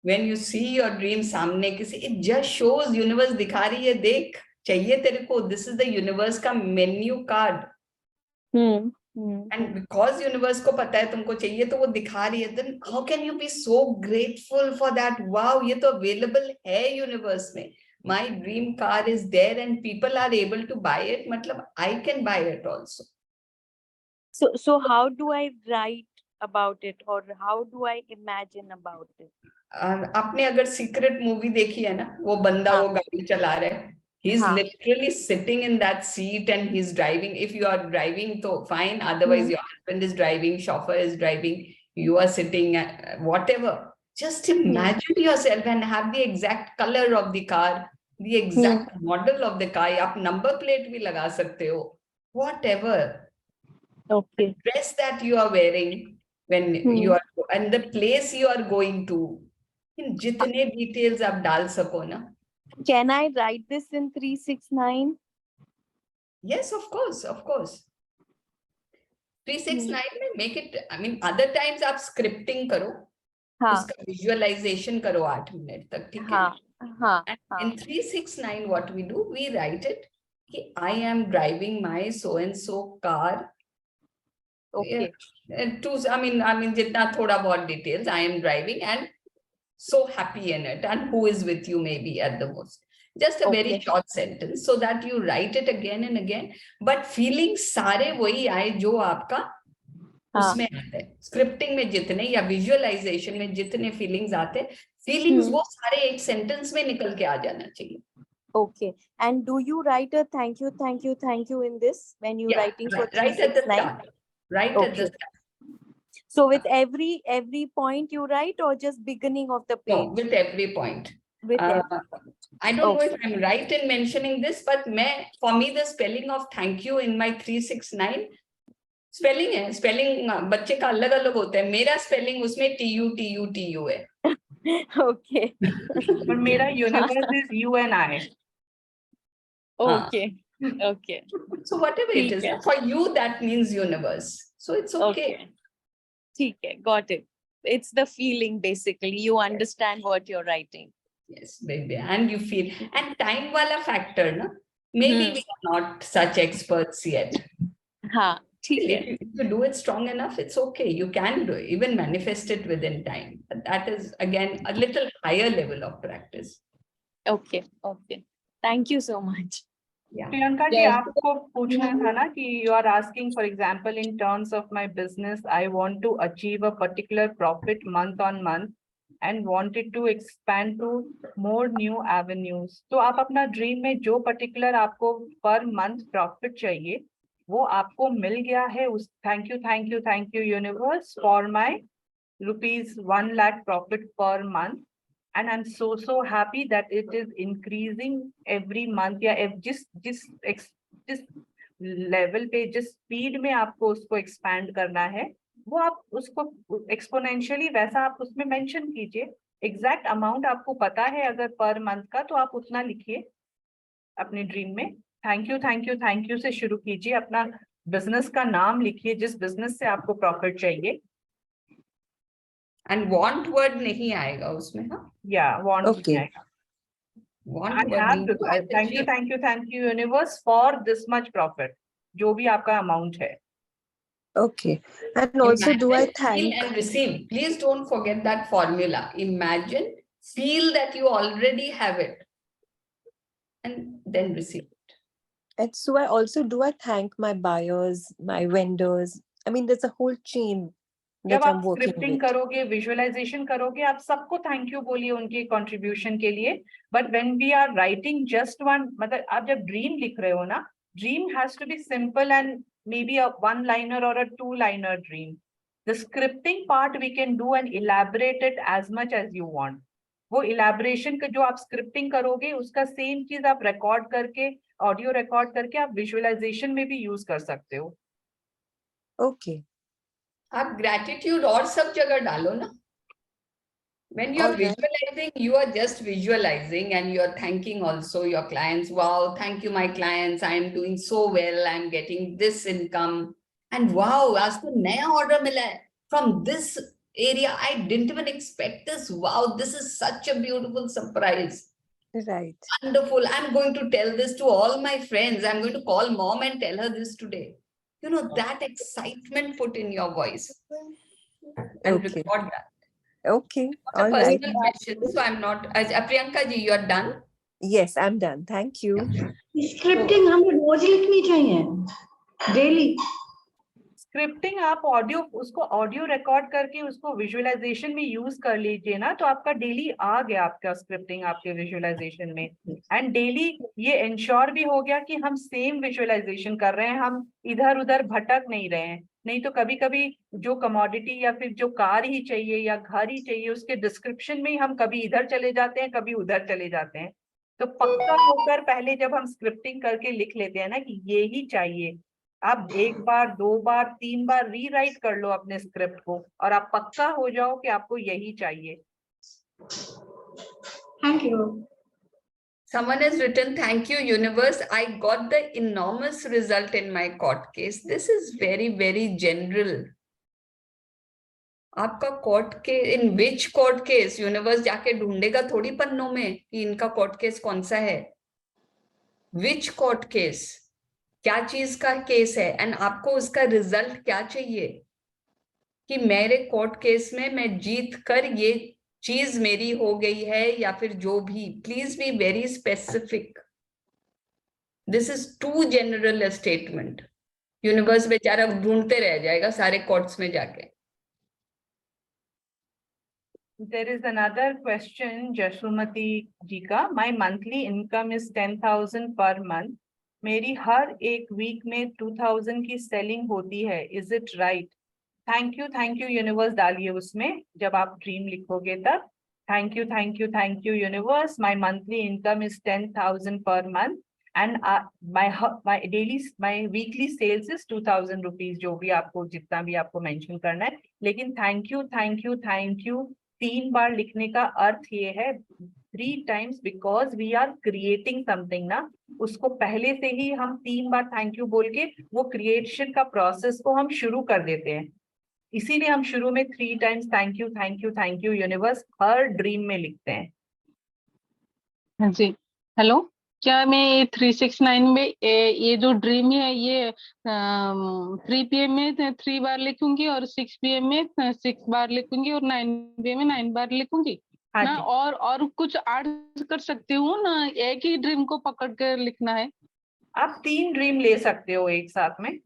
when you see your dream सामने किसी, it just shows universe दिखा रही है, देख चाहिए तेरे को, this is the universe का menu card. And because universe को पता है तुमको चाहिए तो वो दिखा रही है, then how can you be so grateful for that? Wow, ये तो available है universe में. My dream car is there and people are able to buy it. मतलब I can buy it also. So how do I write about it, or how do I imagine about it? आपने अगर secret movie देखी है ना, वो बंदा हाँ. वो गाड़ी चला रहा है, he's हाँ. literally sitting in that seat and he's driving. If you are driving तो fine, otherwise your husband is driving, chauffeur is driving, you are sitting, whatever. Just imagine yourself and have the exact color of the car, the exact model of the car. आप number plate भी लगा सकते हो, whatever. Okay. Dress that you are wearing when you are, and the place you are going to. इन जितने details आप डाल सको ना. Can I write this in 369? Yes, of course, of course. 369 में make it, I mean, other times आप scripting करो, हाँ. उसका visualization करो 8 मिनट तक, ठीक है? हाँ. हाँ. And in 369 what we do, we write it कि I am driving my so and so car. Okay. I mean जितना थोड़ा बहुत details, I am driving and so happy in it, and who is with you maybe at the most. Just a very short sentence so that you write it again and again, but feelings सारे वही आए जो आपका उसमें आते हैं. Scripting में जितने या विजुअलाइजेशन में जितने फीलिंग्स आते हैं, फीलिंग्स वो सारे एक सेंटेंस में निकल के आ जाना चाहिए. Okay. And do you write a thank you in this when you're writing for right at the 369? start. Right at the start. So with every point you write, or just beginning of the page? No, with every point. With every I don't know if I'm right in mentioning this, but for me the spelling of thank you in my 369 spelling है. Spelling बच्चे का अलग अलग होता है. मेरा spelling उसमें TU है. Okay. पर मेरा universe is you and I. Okay. Okay. So whatever it is, for you that means universe. So it's okay. ठीक है, got it. It's the feeling basically. You understand what you're writing. Yes, baby, and you feel. And time wala factor, na? Maybe we are not such experts yet. हाँ, ठीक है. If you do it strong enough, it's okay. You can do it, even manifest it within time. But that is again a little higher level of practice. Okay. Okay. Thank you so much. Yeah. Priyanka ji, आपको पूछना था ना कि you are asking, for example, in terms of my business, I want to achieve a particular profit month on month and wanted to expand to more new avenues. तो आप अपना dream में जो particular आपको per month profit चाहिए, वो आपको मिल गया है. उस thank you universe for my rupees 1 lakh profit per month. And I'm so happy that it is increasing every month. या जिस level पे, जिस speed में आपको उसको expand करना है, वो आप उसको exponentially वैसा आप उसमें mention कीजिए. Exact amount आपको पता है अगर per month का, तो आप उतना लिखिए अपने ड्रीम में. थैंक यू से शुरू कीजिए. अपना बिजनेस का नाम लिखिए जिस बिजनेस से आपको प्रॉफिट चाहिए. And want word नहीं आएगा उसमें, हाँ? Yeah, want नहीं आएगा. Want I word have नहीं to thank you universe for this much profit. जो भी आपका amount है. Okay. And also, do I Imagine, thank? feel and receive. Please don't forget that formula. Imagine, feel that you already have it, and then receive it. And so I also, do I thank my buyers, my vendors? I mean, there's a whole chain जब that आप I'm working scripting with. करोगे, visualisation करोगे, आप सबको thank you बोलिए उनके contribution के लिए. But when we are writing just one, मतलब आप जब ड्रीम लिख रहे हो ना, dream has to be simple and may be a one liner और a two liner dream. The scripting part we can do and elaborate it as much as you want. वो elaboration का जो आप scripting करोगे, उसका same चीज आप record करके ऑडियो रिकॉर्ड करके आप विजुअलाइजेशन में भी यूज कर सकते हो। Okay. आप ग्रेटिट्यूड और सब जगह डालो ना। When you are All right. visualizing, you are just visualizing and you are thanking also your clients. Wow, thank you, my clients. I am doing so well. I am getting this income. And wow, आज तो नया order मिला है from this area. I didn't even expect this. Wow, this is such a beautiful surprise. Right. Wonderful. I'm going to tell this to all my friends. I'm going to call mom and tell her this today. You know, that excitement put in your voice and Okay. record that. Okay. Not a All right. personal question, so I'm not. Priyanka ji, you are done. Yes, I'm done. Thank you. Scripting हमें रोज लिखनी चाहिए, daily. Scripting आप audio उसको audio record करके उसको visualisation में use कर लीजिए ना, तो आपका डेली आ गया आपका स्क्रिप्टिंग आपके विजुअलाइजेशन में। एंड डेली ये इंश्योर भी हो गया कि हम सेम विजुअलाइजेशन कर रहे हैं, हम इधर उधर भटक नहीं रहे हैं। नहीं तो कभी कभी जो कमोडिटी या फिर जो कार ही चाहिए या घर ही चाहिए उसके डिस्क्रिप्शन में ही हम कभी इधर चले जाते हैं, कभी उधर चले जाते हैं। तो पक्का होकर पहले जब हम स्क्रिप्टिंग करके लिख लेते हैं ना कि ये ही चाहिए, आप 1 बार 2 बार 3 बार रीराइट कर लो अपने स्क्रिप्ट को और आप पक्का हो जाओ कि आपको यही चाहिए। Thank you. Someone has written, thank you, universe. I got the enormous result in my court case. This is very, very general. आपका कोर्ट के इन विच कोर्ट केस यूनिवर्स जाके ढूंढेगा थोड़ी पन्नों में कि इनका कोर्ट केस कौन सा है। विच कोर्ट केस, क्या चीज का केस है, एंड आपको उसका रिजल्ट क्या चाहिए कि मेरे कोर्ट केस में मैं जीत कर ये चीज मेरी हो गई है या फिर जो भी। Please be very specific. This is too general a statement. Universe बेचारा ढूंढते रह जाएगा सारे कोर्ट्स में जाके। There is another question, Jasumati जी का। My monthly income is 10,000 per month. मेरी हर एक वीक में 2,000 की सेलिंग होती है, is it right? Thank you universe डालिए उसमें जब आप ड्रीम लिखोगे तब। Thank you universe, my monthly income is 10,000 per month and my weekly sales is 2,000 rupees, जो भी आपको जितना भी आपको मेंशन करना है। लेकिन थैंक यू 3 बार लिखने का अर्थ ये है 3 times, because we are creating something ना, उसको पहले से ही हम 3 बार थैंक यू बोल के वो क्रिएशन का प्रोसेस को हम शुरू कर देते हैं। इसीलिए हम शुरू में 3 times thank you universe her dream में लिखते हैं। हाँ जी, हेलो, क्या मैं 369 में ये जो ड्रीम है ये 3 PM में 3 बार लिखूंगी और 6 PM में 6 बार लिखूंगी और 9 PM में 9 बार लिखूंगी ना, और कुछ ऐड कर सकती हूँ ना, एक ही ड्रीम को पकड़ कर लिखना है? आप 3 ड्रीम ले सकते हो एक साथ में।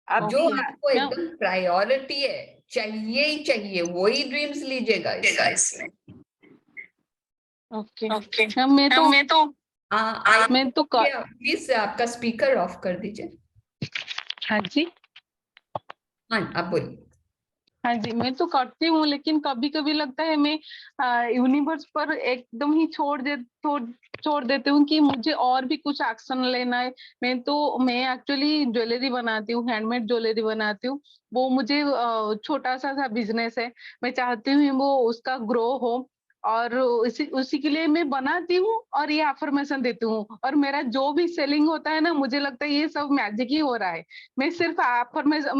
अब जो आपको एकदम प्रायोरिटी है, चाहिए ही चाहिए, वही ड्रीम्स लीजिएगा इसमें। ओके, मैं तो प्लीज आपका स्पीकर ऑफ कर दीजिए। हाँ जी, हाँ आप बोलिए। हाँ जी, मैं तो करती हूँ, लेकिन कभी कभी लगता है मैं यूनिवर्स पर एकदम ही छोड़ देती हूँ कि मुझे और भी कुछ एक्शन लेना है। मैं एक्चुअली ज्वेलरी बनाती हूँ, हैंडमेड ज्वेलरी बनाती हूँ। वो मुझे छोटा सा बिजनेस है, मैं चाहती हूँ वो उसका ग्रो हो, और उसी के लिए मैं बनाती हूँ और ये अफर्मेशन देती हूँ, और मेरा जो भी सेलिंग होता है ना, मुझे लगता है ये सब मैजिक ही हो रहा है। मैं सिर्फ अफर्मेशन,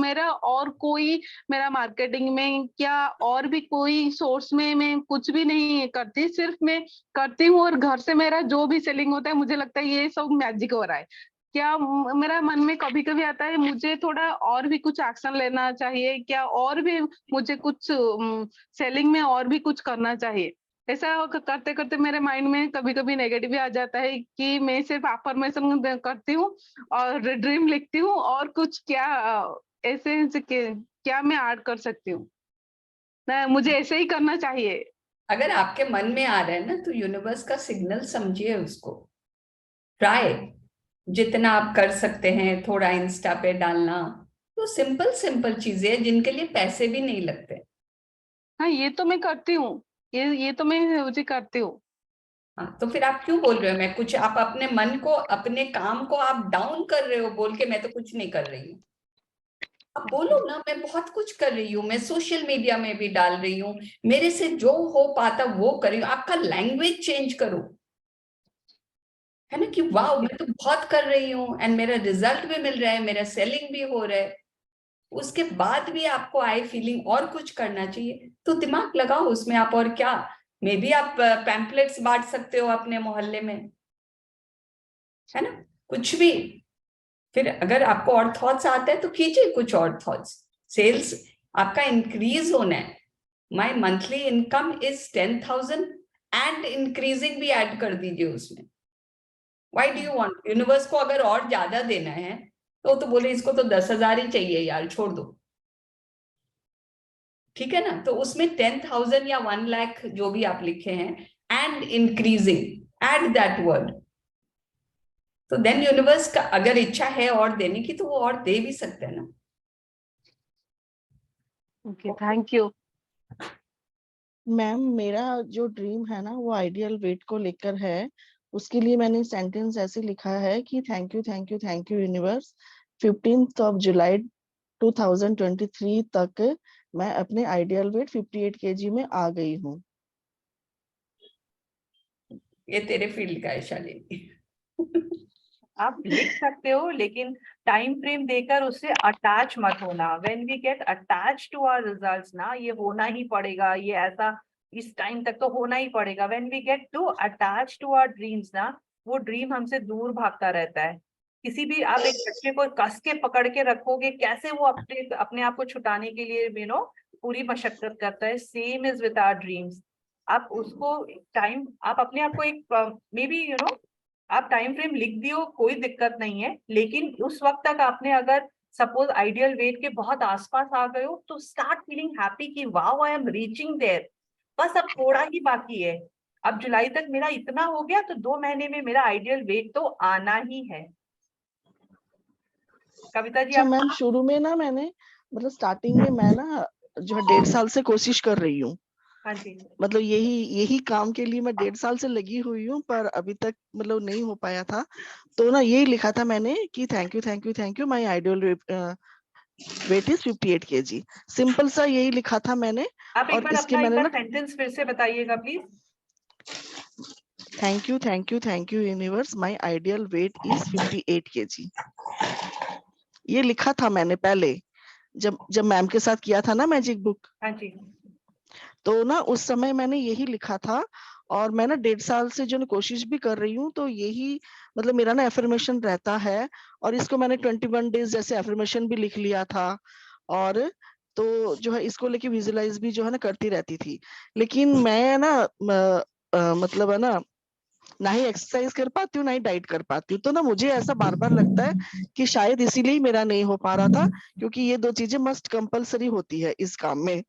मेरा मार्केटिंग में क्या और भी कोई सोर्स में मैं कुछ भी नहीं करती, सिर्फ मैं करती हूँ, और घर से मेरा जो भी सेलिंग होता है मुझे लगता है ये सब मैजिक हो रहा है। क्या मेरा मन में कभी कभी आता है मुझे थोड़ा और भी कुछ एक्शन लेना चाहिए क्या, और भी मुझे कुछ सेलिंग में और भी कुछ करना चाहिए? ऐसा करते करते मेरे माइंड में कभी कभी नेगेटिव भी आ जाता है कि मैं सिर्फ अफर्मेशन करती हूँ और ड्रीम लिखती हूँ, और कुछ क्या ऐसे क्या मैं ऐड कर सकती हूँ ना, मुझे ऐसे ही करना चाहिए? अगर आपके मन में आ रहा है ना, तो यूनिवर्स का सिग्नल समझिए उसको। ट्राई जितना आप कर सकते हैं, थोड़ा इंस्टा पे डालना, तो सिंपल चीजें जिनके लिए पैसे भी नहीं लगते। हाँ, ये तो मैं करती हूँ, ये तो मैं मुझे करती हूँ। हाँ, तो फिर आप क्यों बोल रहे हो मैं कुछ, आप अपने मन को, अपने काम को आप डाउन कर रहे हो बोल के मैं तो कुछ नहीं कर रही हूँ। आप बोलो ना मैं बहुत कुछ कर रही हूँ, मैं सोशल मीडिया में भी डाल रही हूँ, मेरे से जो हो पाता वो कर रही हूँ। आपका लैंग्वेज चेंज करो, है ना, कि वाह मैं तो बहुत कर रही हूँ एंड मेरा रिजल्ट भी मिल रहा है, मेरा सेलिंग भी हो रहा है। उसके बाद भी आपको आई फीलिंग और कुछ करना चाहिए, तो दिमाग लगाओ उसमें आप। और क्या, मे बी आप पैम्पलेट्स बांट सकते हो अपने मोहल्ले में, है ना, कुछ भी। फिर अगर आपको और थॉट्स आते हैं तो कीजिए कुछ और थॉट्स। सेल्स आपका इंक्रीज होना है, my monthly income is 10,000 and increasing भी ऐड कर दीजिए उसमें। Why do you want, universe को अगर और ज्यादा देना है तो बोले इसको तो 10,000 ही चाहिए यार, छोड़ दो, ठीक है ना। तो उसमें 10,000 या 1 लाख जो भी आप लिखे हैं and increasing, add that word. तो देन यूनिवर्स का अगर इच्छा है और देने की तो वो और दे भी सकते हैं ना। Okay, thank you. मैम मेरा जो ड्रीम है ना वो आइडियल वेट को लेकर है। उसके लिए मैंने सेंटेंस ऐसे लिखा है कि thank you universe, 15th of July 2023 तक मैं अपने आइडियल वेट 58 kg में आ गई हूँ। ये तेरे फील्ड का है शालिनी। आप लिख सकते हो, लेकिन टाइम फ्रेम देकर उससे अटैच मत होना। When we get attach to our results ना, ये होना ही पड़ेगा, ये ऐसा इस टाइम तक तो होना ही पड़ेगा। When we get to attach to our dreams ना, वो ड्रीम हमसे दूर भागता रहता है। किसी भी आप एक बच्चे को कस के पकड़ के रखोगे, कैसे वो अपने आप को छुटाने के लिए पूरी मशक्कत करता है। Same is with our dreams. आप उसको टाइम, आप अपने आप को एक मे बी आप टाइम फ्रेम लिख दियो, कोई दिक्कत नहीं है, लेकिन उस वक्त तक आपने अगर सपोज आइडियल वेट के बहुत आसपास आ गए हो तो स्टार्ट फीलिंग हैप्पी कि wow I am reaching there. बस अब थोड़ा ही बाकी है, अब जुलाई तक मेरा इतना हो गया तो 2 महीने में मेरा आइडियल वेट तो आना ही है। कविता जी अच्छा आप। मैम, शुरू में ना मैंने मतलब स्टार्टिंग में मैं ना जो है 1.5 साल से कोशिश कर रही हूँ। हाँ जी। मतलब यही काम के लिए मैं 1.5 साल से लगी हुई हूँ, पर अभी तक मतलब नहीं हो पाया था। तो ना यही लिखा था मैंने कि thank you my ideal weight is 58 kg। Simple सा यही लिखा था मैंने। आप एक और बार इसके अपना एक मैंने बार ना सेंटेंस फिर से बताइएगा please. Thank you universe, my ideal weight is 58 kg। ये लिखा था मैंने पहले, जब मैम के साथ किया था ना मैजिक बुक। हाँ जी। तो ना उस समय मैंने यही लिखा था। और मैं ना 1.5 साल से जो कोशिश भी कर रही हूँ, तो यही मतलब मेरा ना एफर्मेशन रहता है। और इसको मैंने 21 डेज जैसे एफर्मेशन भी लिख लिया था। और तो जो है इसको लेके विजुअलाइज भी जो है ना करती रहती थी। लेकिन मैं ना मतलब है ना ही एक्सरसाइज कर पाती हूँ, ना ही डाइट कर पाती हूँ। तो ना मुझे ऐसा बार बार लगता है कि शायद इसीलिए ही मेरा नहीं हो पा रहा था, क्योंकि ये 2 चीजें मस्ट कंपलसरी होती है इस काम में।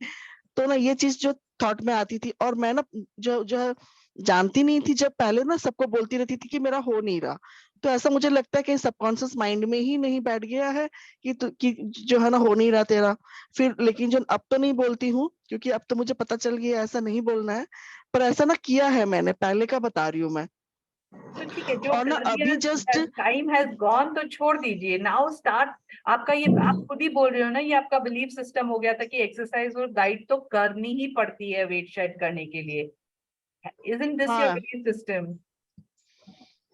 तो ना ये चीज जो थॉट में आती थी, और मैं ना जो है जानती नहीं थी, जब पहले ना सबको बोलती रहती थी कि मेरा हो नहीं रहा। तो ऐसा मुझे लगता है कि सबकॉन्शियस माइंड में ही नहीं बैठ गया है कि जो है ना हो नहीं रहा तेरा। फिर लेकिन जो अब तो नहीं बोलती हूँ, क्योंकि अब तो मुझे पता चल गया ऐसा नहीं बोलना है। पर ऐसा ना किया है मैंने, पहले का बता रही हूँ मैं। तो ठीक है, जो और ना कर दिया, अभी जस्ट टाइम हैज गॉन तो छोड़ दीजिए। Now start. आपका ये आप खुद ही बोल रहे हो ना, ये आपका बिलीफ सिस्टम हो गया था कि एक्सरसाइज और डाइट तो करनी ही पड़ती है वेट शेड करने के लिए। इजंट दिस योर हाँ। Belief system?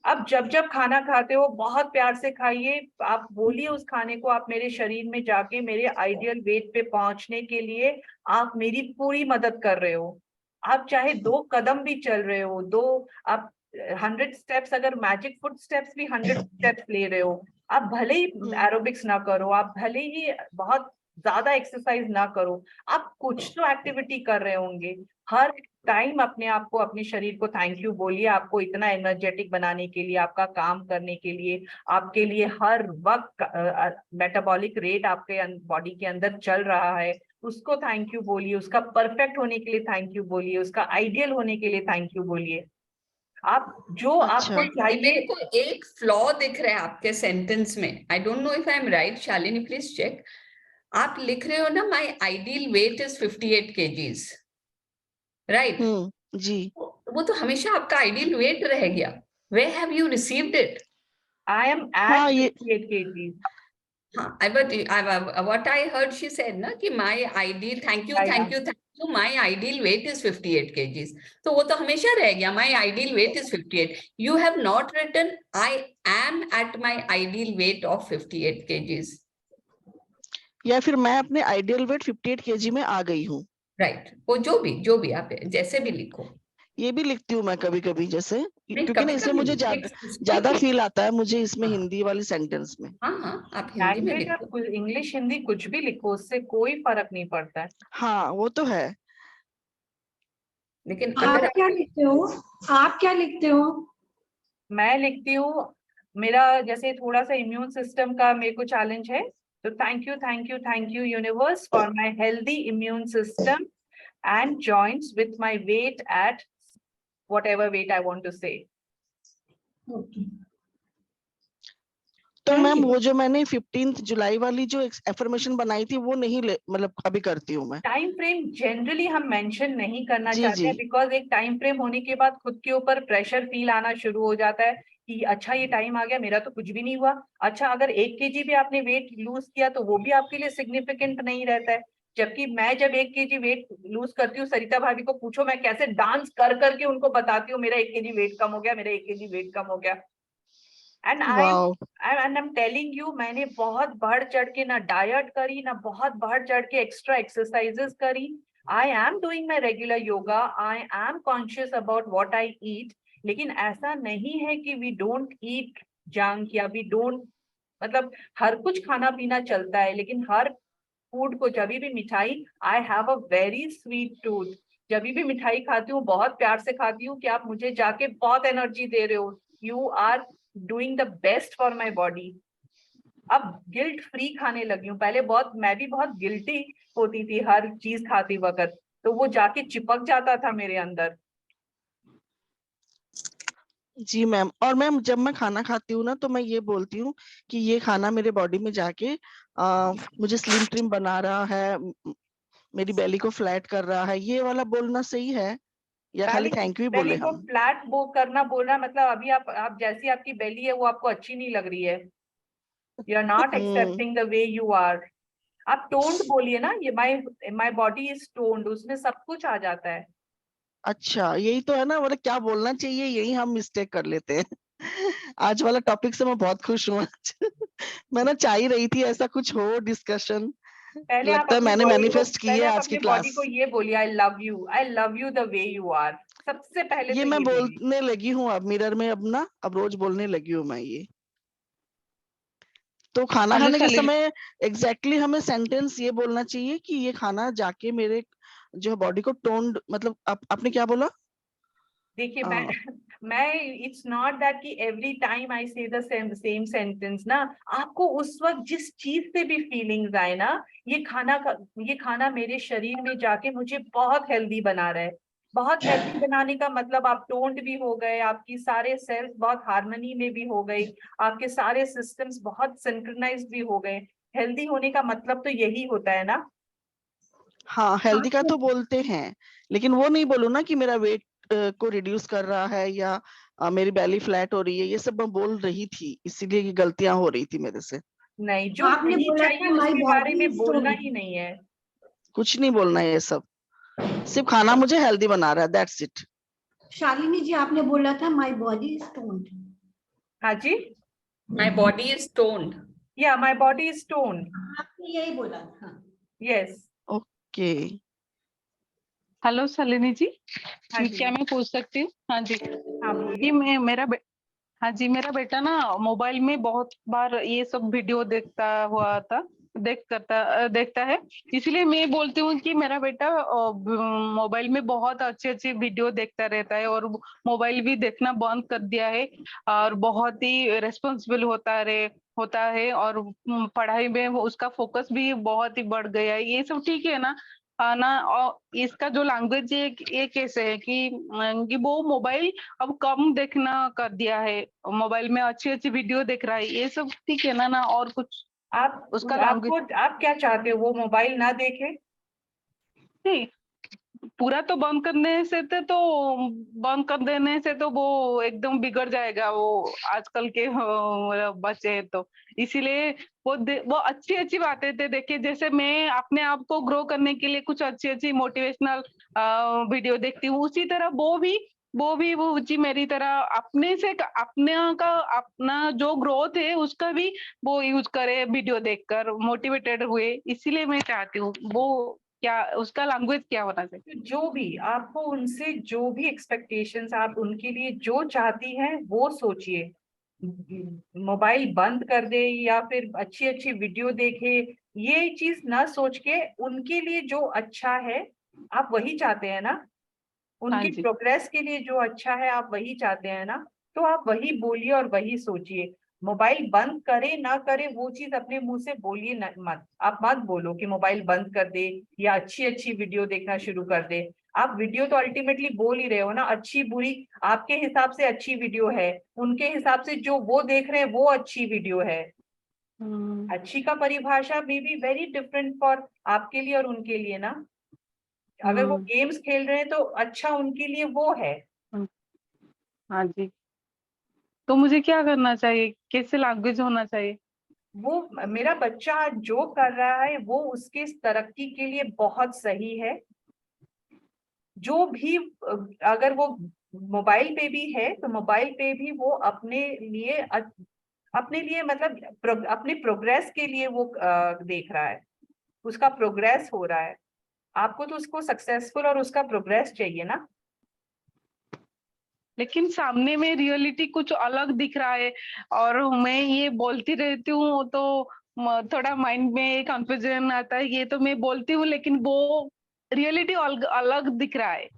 अब जब जब खाना खाते हो बहुत प्यार से खाइए, आप बोलिए उस खाने को, आप मेरे शरीर में जाके मेरे आइडियल वेट पे पहुंचने के लिए आप मेरी पूरी मदद कर रहे हो। आप चाहे 2 कदम भी चल रहे हो, आप 100 स्टेप्स, अगर मैजिक फुट स्टेप्स भी 100 स्टेप्स ले रहे हो, आप भले ही एरोबिक्स ना करो, आप भले ही बहुत ज्यादा एक्सरसाइज ना करो, आप कुछ तो एक्टिविटी कर रहे होंगे। हर टाइम अपने आप को, अपने शरीर को थैंक यू बोलिए, आपको इतना एनर्जेटिक बनाने के लिए, आपका काम करने के लिए, आपके लिए हर वक्त मेटाबॉलिक रेट आपके बॉडी के अंदर चल रहा है, उसको थैंक यू बोलिए। उसका परफेक्ट होने के लिए थैंक यू बोलिए, उसका आइडियल होने के लिए थैंक यू बोलिए। आप जो आपको चाहिए। मेरे को एक फ्लॉ दिख रहा है आपके सेंटेंस में, I don't know if I am right, Shalini please check. आप लिख रहे हो ना my ideal weight is 58 kgs, right? जी। वो तो हमेशा आपका आइडियल वेट रह गया. Where have you received it? I am at 58 kgs. हाँ, what I heard she said ना कि my ideal, thank you, my ideal weight is 58 kgs. तो वो तो हमेशा रह गया, my ideal weight is 58. You have not written I am at my ideal weight of 58 kgs. या फिर मैं अपने आइडियल वेट 58 केजी में आ गई हूँ. राइट, वो जो भी आप जैसे भी लिखो. ये भी लिखती हूँ मैं कभी कभी, जैसे क्योंकि ना इससे कभी-कभी मुझे ज्यादा फील आता है मुझे इसमें हिंदी वाली सेंटेंस में. हाँ, आप हिंदी में लैंग्वेज लिखो. और इंग्लिश हिंदी कुछ भी लिखो, उससे कोई फर्क नहीं पड़ता है. हाँ वो तो है. लेकिन आप अगर क्या लिखते हो? आप क्या लिखते हो? मैं लिखती हूँ, मेरा जैसे थोड़ा सा इम्यून सिस्टम का मेरे को चैलेंज है, तो thank you universe for my healthy immune system and joints with my weight at whatever weight I want to say. तो मैम वो जो मैंने 15 जुलाई वाली जो एफर्मेशन बनाई थी वो नहीं मतलब अभी करती हूँ मैं. टाइम फ्रेम जनरली हम मेंशन नहीं करना जी, चाहते हैं, जी. बिकॉज एक टाइम फ्रेम होने के बाद खुद के ऊपर प्रेशर फील आना शुरू हो जाता है कि अच्छा ये टाइम आ गया, मेरा तो कुछ भी नहीं हुआ. अच्छा, अगर 1 kg भी आपने वेट लूज किया तो वो भी आपके लिए सिग्निफिकेंट नहीं रहता है. जबकि मैं जब 1 kg वेट लूज करती हूँ, सरिता भाभी को पूछो, मैं कैसे डांस कर करके उनको बताती हूँ मेरा 1 kg वेट कम हो गया, मेरा 1 kg वेट कम हो गया. एंड I'm telling you, मैंने बहुत बढ़ चढ़ के ना डाइट करी, ना बहुत बढ़ चढ़ के एक्स्ट्रा एक्सरसाइजेस करी. I am doing my regular yoga. I am conscious about what I eat. लेकिन ऐसा नहीं है कि we don't eat junk या we don't, मतलब हर कुछ खाना पीना चलता है, लेकिन हर फूड को, जब भी मिठाई, I have a very sweet tooth. जब भी मिठाई खाती हूँ बहुत प्यार से खाती हूँ कि आप मुझे जाके बहुत एनर्जी दे रहे हो. You are doing the best for my body. अब गिल्ट फ्री खाने लगी हूँ. पहले मैं भी बहुत गिल्टी होती थी हर चीज खाती वक्त, तो वो जाके चिपक जाता था मेरे अंदर. जी मैम. और मैम जब मैं खाना खाती हूँ ना तो मैं ये बोलती हूँ कि ये खाना मेरे बॉडी में जाके मुझे स्लिम ट्रिम बना रहा है, मेरी बेली को फ्लैट कर रहा है. ये वाला बोलना सही है या खाली थैंक यू बोले बेली को हम? फ्लैट वो करना बोलना मतलब अभी आप जैसी आपकी बेली है वो आपको अच्छी नहीं लग रही है. You are not accepting the way you are. आप टोन्ड बोलिए ना, ये माय बॉडी इज टोन्ड, उसमें सब कुछ आ जाता है. अच्छा यही तो है ना, मतलब क्या बोलना चाहिए यही हम मिस्टेक कर लेते हैं. आज वाला टॉपिक से मैं बहुत खुश हूँ. मैं ना चाह ही रही थी ऐसा कुछ हो डिस्कशन. पहले आप लगता है अपनी मैंने बॉडी को, मैनिफेस्ट की है आज की बॉडी क्लास. को ये बोलिए, I love you the way you are. सबसे पहले ये तो मैं ये बोलिए. बोलने लगी हूँ अब मिरर में, अब रोज बोलने लगी हूँ मैं ये. तो खाना खाने के समय एग्जैक्टली हमें सेंटेंस ये बोलना चाहिए कि ये खाना जाके मेरे जो बॉडी को टोन्ड, मतलब आपने क्या बोला? देखिए मैं इट्स नॉट दैट कि एवरी टाइम आई से द सेम सेंटेंस ना. आपको उस वक्त जिस चीज से भी फीलिंग्स आए ना, ये खाना मेरे शरीर में जाके मुझे बहुत हेल्दी बना रहा है. बहुत हेल्दी बनाने का मतलब आप टोन्ड भी हो गए, आपकी सारे सेल्स बहुत हार्मनी में भी हो गई, आपके सारे सिस्टम्स बहुत सिंक्रोनाइज्ड भी हो गए. हेल्दी होने का मतलब तो यही होता है ना. हाँ हेल्दी का तो बोलते हैं, लेकिन वो नहीं बोलो ना कि मेरा वेट को रिड्यूस कर रहा है या मेरी बेली फ्लैट हो रही है. ये सब मैं बोल रही थी, इसीलिए ये गलतियां हो रही थी मेरे से. नहीं, जो आपने नहीं बोला चाहिए था माय उसके बारे बॉडी में इज बोलना टोन्ड. ही नहीं है. कुछ नहीं बोलना है ये सब, सिर्फ खाना मुझे हेल्दी बना रहा है, दैट्स इट. शालिनी जी आपने बोला था माय बॉडी इज टोन्ड. हाँ जी, my body is toned. या माय बॉडी इज टोन्ड. आपने यही बोला था. यस. ओके. हेलो शालिनी जी, हाँ जी. क्या मैं पूछ सकती हूँ? हाँ जी. हाँ बोलिए. ये हाँ जी, मेरा बेटा ना मोबाइल में बहुत बार ये सब वीडियो देखता है, इसलिए मैं बोलती हूँ कि मेरा बेटा मोबाइल में बहुत अच्छे वीडियो देखता रहता है और मोबाइल भी देखना बंद कर दिया है और बहुत ही रेस्पॉन्सिबल होता है और पढ़ाई में उसका फोकस भी बहुत ही बढ़ गया है. ये सब ठीक है ना? और इसका जो लैंग्वेज है ये कैसे है कि वो मोबाइल अब कम देखना कर दिया है, मोबाइल में अच्छी वीडियो देख रहा है, ये सब ठीक है ना? और कुछ उसका लैंग्वेज आप क्या चाहते हो, वो मोबाइल ना देखे? नहीं, पूरा तो बंद करने से तो बंद कर देने से तो वो एकदम बिगड़ जाएगा वो आजकल के बच्चे। तो इसीलिए वो अच्छी अच्छी बातें थे। देखिए जैसे मैं अपने आप को ग्रो करने के लिए कुछ अच्छी अच्छी मोटिवेशनल वीडियो देखती हूँ, उसी तरह वो जी मेरी तरह अपने से अपना जो ग्रोथ है उसका भी वो यूज करे वीडियो देखकर मोटिवेटेड हुए। इसीलिए मैं चाहती हूँ वो क्या उसका लैंग्वेज क्या होना चाहिए। जो भी आपको उनसे जो भी एक्सपेक्टेशंस आप उनके लिए जो चाहती हैं वो सोचिए। मोबाइल बंद कर दे या फिर अच्छी अच्छी वीडियो देखे, ये चीज ना सोच के उनके लिए जो अच्छा है आप वही चाहते हैं ना, उनकी जी। प्रोग्रेस के लिए जो अच्छा है आप वही चाहते हैं ना, तो आप वही बोलिए और वही सोचिए। मोबाइल बंद करे ना करे वो चीज अपने मुंह से बोलिए मत। आप मत बोलो कि मोबाइल बंद कर दे या अच्छी अच्छी वीडियो देखना शुरू कर दे। आप वीडियो तो अल्टीमेटली बोल ही रहे हो ना, अच्छी बुरी आपके हिसाब से अच्छी वीडियो है, उनके हिसाब से जो वो देख रहे हैं वो अच्छी वीडियो है। अच्छी का परिभाषा may be very different for आपके लिए और उनके लिए ना। अगर वो गेम्स खेल रहे हैं तो अच्छा उनके लिए वो है। हाँ जी, तो मुझे क्या करना चाहिए, कैसे लैंग्वेज होना चाहिए? वो मेरा बच्चा जो कर रहा है वो उसके तरक्की के लिए बहुत सही है। जो भी अगर वो मोबाइल पे भी है तो मोबाइल पे भी वो अपने लिए मतलब अपने प्रोग्रेस के लिए वो देख रहा है, उसका प्रोग्रेस हो रहा है। आपको तो उसको सक्सेसफुल और उसका प्रोग्रेस चाहिए ना। लेकिन सामने में रियलिटी कुछ अलग दिख रहा है और मैं ये बोलती रहती हूँ तो थोड़ा माइंड में कंफ्यूजन आता है। ये तो मैं बोलती हूँ लेकिन वो रियलिटी अलग दिख रहा है।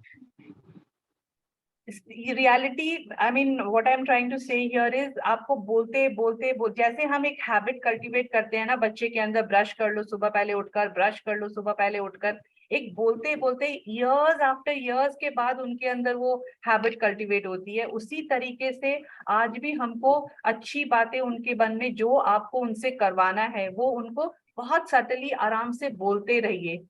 Reality I mean what I am trying to say here is आपको जैसे हम एक हैबिट कल्टीवेट करते हैं ना बच्चे के अंदर, ब्रश कर लो सुबह पहले उठकर, ब्रश कर लो सुबह पहले उठकर, एक बोलते बोलते इयर्स आफ्टर इयर्स के बाद उनके अंदर वो हैबिट कल्टीवेट होती है। उसी तरीके से आज भी हमको अच्छी बातें उनके मन में जो आपको उनसे करवाना है वो उनको बहुत सटली आराम से बोलते रहिए।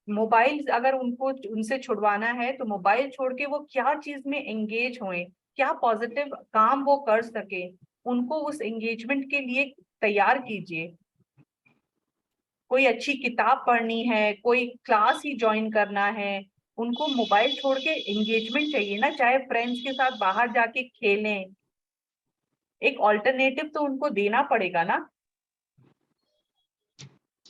मोबाइल अगर उनको उनसे छुड़वाना है तो मोबाइल छोड़ के वो क्या चीज में एंगेज होएं, क्या पॉजिटिव काम वो कर सके, उनको उस एंगेजमेंट के लिए तैयार कीजिए। कोई अच्छी किताब पढ़नी है, कोई क्लास ही ज्वाइन करना है, उनको मोबाइल छोड़ के एंगेजमेंट चाहिए ना, चाहे फ्रेंड्स के साथ बाहर जाके खेलें। एक ऑल्टरनेटिव तो उनको देना पड़ेगा ना।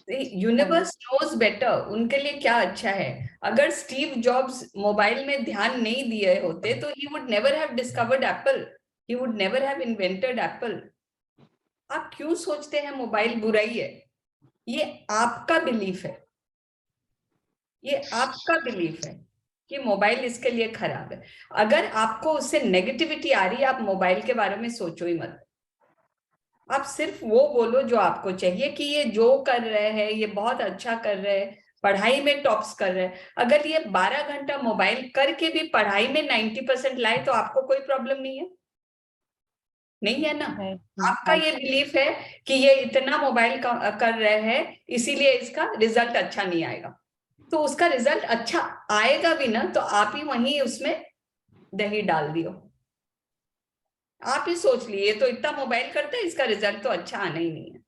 यूनिवर्स नोज बेटर उनके लिए क्या अच्छा है। अगर स्टीव जॉब्स मोबाइल में ध्यान नहीं दिए होते तो he would never have discovered Apple, he would never have invented Apple. आप क्यों सोचते हैं मोबाइल बुराई है? ये आपका बिलीफ है, ये आपका बिलीफ है कि मोबाइल इसके लिए खराब है। अगर आपको उससे नेगेटिविटी आ रही है आप मोबाइल के बारे में सोचो ही मत। आप सिर्फ वो बोलो जो आपको चाहिए कि ये जो कर रहे हैं ये बहुत अच्छा कर रहे हैं, पढ़ाई में टॉप्स कर रहे हैं। अगर ये 12 घंटा मोबाइल करके भी पढ़ाई में 90% लाए तो आपको कोई प्रॉब्लम नहीं है, नहीं है ना। आपका ये बिलीफ है कि ये इतना मोबाइल कर रहे हैं इसीलिए इसका रिजल्ट अच्छा नहीं आएगा। तो उसका रिजल्ट अच्छा आएगा भी ना तो आप ही वहीं उसमें दही डाल दियो। आप ही सोच लिए तो इतना मोबाइल करते हैं इसका रिजल्ट तो अच्छा आना ही नहीं है।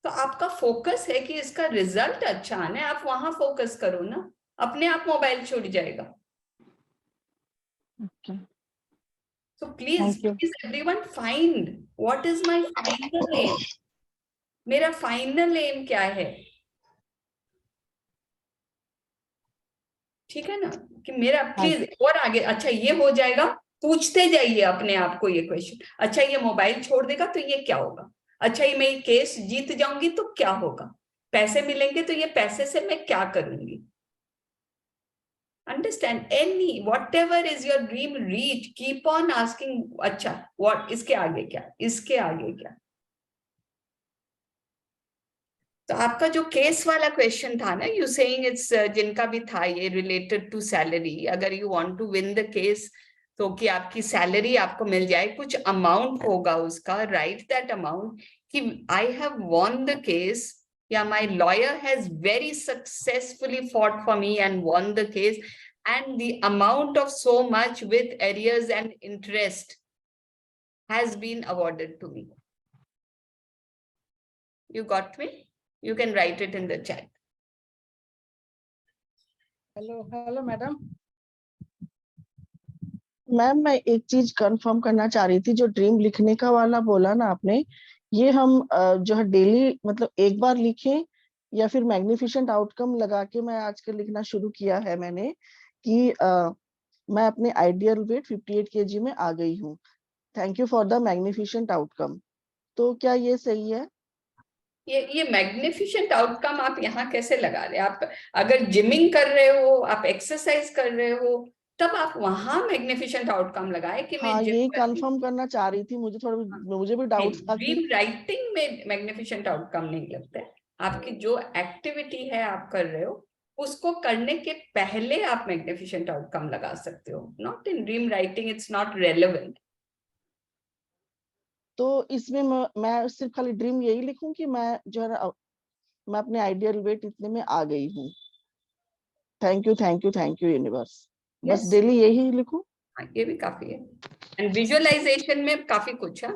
तो आपका फोकस है कि इसका रिजल्ट अच्छा आना है, आप वहां फोकस करो ना, अपने आप मोबाइल छूट जाएगा। So please everyone find what is my final aim. मेरा फाइनल एम क्या है, ठीक है ना, कि मेरा प्लीज और आगे अच्छा ये हो जाएगा। पूछते जाइए अपने आप को ये क्वेश्चन, अच्छा ये मोबाइल छोड़ देगा तो ये क्या होगा, अच्छा ये मैं केस जीत जाऊंगी तो क्या होगा, पैसे मिलेंगे तो ये पैसे से मैं क्या करूंगी। Understand any whatever is your dream reach, keep on asking अच्छा what इसके आगे क्या, इसके आगे क्या। तो आपका जो केस वाला क्वेश्चन था ना, यू सेइंग इट्स जिनका भी था ये रिलेटेड टू सैलरी, अगर you want to win the case तो कि आपकी सैलरी आपको मिल जाए, कुछ अमाउंट होगा उसका, राइट दैट अमाउंट कि I have won the case या my lawyer has very successfully fought for me and won the case, and the amount of so much with arrears and interest has been awarded to me. You got me? You can write it in the chat. Hello madam. Ma'am मैं एक चीज confirm करना चाह रही थी, जो dream लिखने का वाला बोला ना आपने, ये हम जो है डेली मतलब एक बार लिखें या फिर मैग्निफिसेंट आउटकम लगा के मैं आजकल लिखना शुरू किया है मैंने कि मैं अपने आइडियल वेट 58 kg में आ गई हूँ, thank you for the magnificent outcome. तो क्या ये सही है? ये मैग्निफिसेंट आउटकम आप यहाँ कैसे लगा रहे हैं? आप अगर जिमिंग कर रहे हो, आप एक्सरसाइज कर रहे हो, तब आप वहां मैग्निफिसेंट आउटकम लगाए कि मैं जिम यही कंफर्म करना चाह रही थी, मुझे भी डाउट था कि ड्रीम राइटिंग में मैग्निफिसेंट आउटकम नहीं लगता है। आपकी जो एक्टिविटी है आप कर रहे हो, उसको करने के पहले आप मैग्निफिसेंट आउटकम लगा सकते हो। Not in dream writing, it's not relevant. तो इसमें मैं सिर्फ खाली ड्रीम यही लिखूं कि मैं जो है मैं अपने आइडियल वेट इतने में आ गई हूँ, थैंक यू यूनिवर्स, बस डेली यही लिखूं? ये भी काफी है। एंड विजुअलाइजेशन में काफी कुछ है।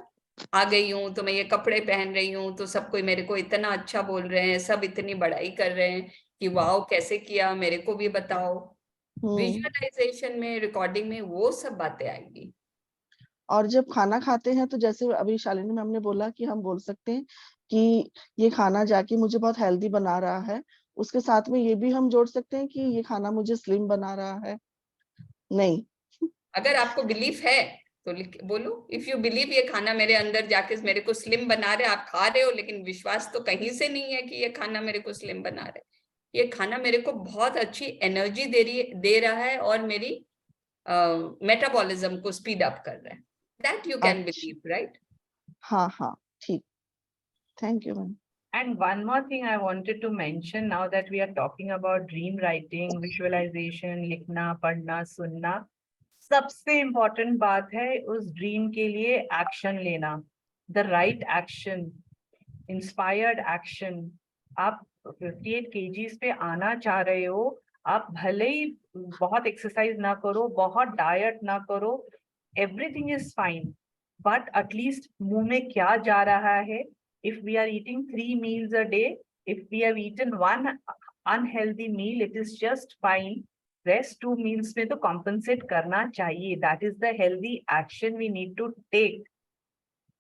आ गई हूँ तो मैं ये कपड़े पहन रही हूँ, तो सब कोई मेरे को इतना अच्छा बोल रहे हैं, सब इतनी बड़ाई कर रहे हैं कि वाओ कैसे किया, मेरे को भी बताओ। विजुअलाइजेशन में, रिकॉर्डिंग में वो सब बातें आएंगी। और जब खाना खाते हैं तो जैसे अभी शालिनी मैम ने बोला कि हम बोल सकते हैं कि ये खाना जाके मुझे बहुत हेल्दी बना रहा है, उसके साथ में ये भी हम जोड़ सकते हैं कि ये खाना मुझे स्लिम बना रहा है? नहीं, अगर आपको बिलीफ है तो बोलो, इफ यू बिलीव ये खाना मेरे अंदर जाके मेरे को स्लिम बना रहे, आप खा रहे हो लेकिन विश्वास तो कहीं से नहीं है कि ये खाना मेरे को स्लिम बना रहा है, ये खाना मेरे को बहुत अच्छी एनर्जी दे रहा है और मेरी मेटाबॉलिज्म को स्पीड अप कर रहा है, that you can believe, right? हाँ ठीक, thank you ma'am. And one more thing I wanted to mention, now that we are talking about dream writing, visualization, लिखना, पढ़ना, सुनना, सबसे इम्पोर्टेंट बात है उस ड्रीम के लिए एक्शन लेना, the right action, inspired action. आप 58 kgs पे आना चाह रहे हो, आप भले ही बहुत एक्सरसाइज ना करो, बहुत डाइट ना करो, everything is fine, but at least मुंह में क्या जा रहा है? If we are eating 3 meals a day, if we have eaten one unhealthy meal, it is just fine. Rest 2 meals में तो compensate करना चाहिए. That is the healthy action we need to take.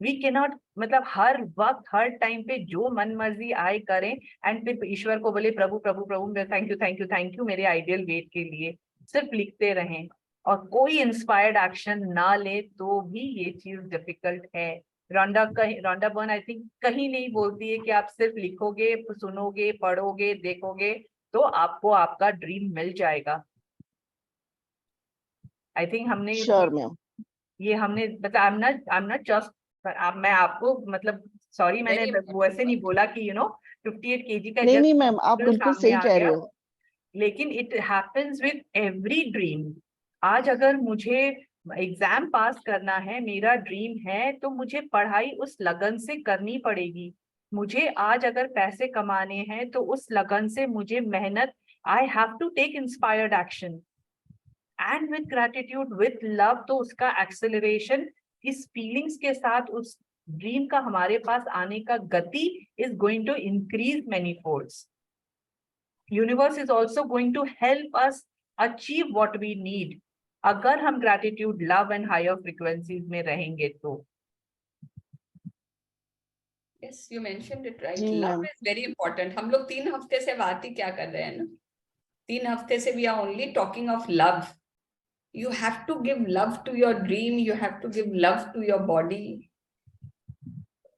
We cannot मतलब हर वक्त हर time पे जो मन मर्जी आए करें एंड फिर ईश्वर को बोले प्रभु प्रभु प्रभु थैंक यू मेरे आइडियल वेट के लिए, सिर्फ लिखते रहें और कोई इंस्पायर्ड एक्शन ना ले तो भी ये चीज डिफिकल्ट है। रोंडा बर्न आई थिंक कहीं नहीं बोलती है कि आप सिर्फ लिखोगे, सुनोगे, पढ़ोगे, देखोगे तो आपको आपका ड्रीम मिल जाएगा। आई थिंक हमने ये हमने मतलब आई एम नॉट जस्ट, मैं आपको मतलब सॉरी मैंने वैसे नहीं बोला कि 58 kg का नहीं मैम, आप बिल्कुल सही कह रहे हो, लेकिन it happens with every dream. आज अगर मुझे एग्जाम पास करना है, मेरा ड्रीम है, तो मुझे पढ़ाई उस लगन से करनी पड़ेगी। मुझे आज अगर पैसे कमाने हैं तो उस लगन से मुझे मेहनत, I have to take inspired action and with gratitude with love, तो उसका एक्सेलरेशन इस फीलिंग्स के साथ उस ड्रीम का हमारे पास आने का गति is going to increase many folds. Universe is also going to help us achieve what we need, अगर हम gratitude, love and higher frequencies में रहेंगे तो। Yes, you mentioned it right. Love is very important. हम लोग 3 हफ्ते से बात ही क्या कर रहे हैं ना, 3 हफ्ते से we are only talking of love. You have to give love to your dream. You have to give love to your body.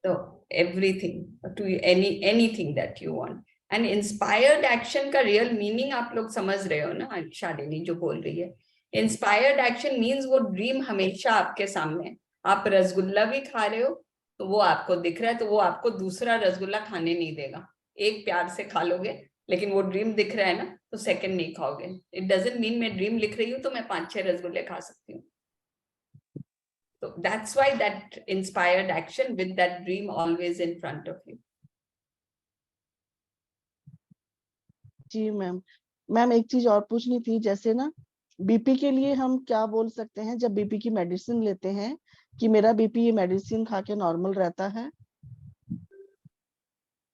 So everything, to anything that you want. And inspired action का real meaning आप लोग समझ रहे हो ना, शालिनी जो बोल रही है। इंस्पायर्ड एक्शन मीन्स वो ड्रीम हमेशा आपके सामने, आप रसगुल्ला भी खा रहे हो तो वो आपको दिख रहा है, तो वो आपको दूसरा रसगुल्ला खाने नहीं देगा। एक प्यार से खा लोगे, लेकिन वो ड्रीम दिख रहा है ना तो सेकंड नहीं खाओगे। इट डजंट मीन मैं ड्रीम लिख रही हूँ तो मैं 5-6 रसगुल्ले खा सकती हूँ। तो that's why that inspired action with that dream always in front of you. जी मैम। मैम एक चीज और पूछनी थी, जैसे ना बीपी के लिए हम क्या बोल सकते हैं जब बीपी की मेडिसिन लेते हैं, कि मेरा बीपी ये मेडिसिन खा के नॉर्मल रहता है?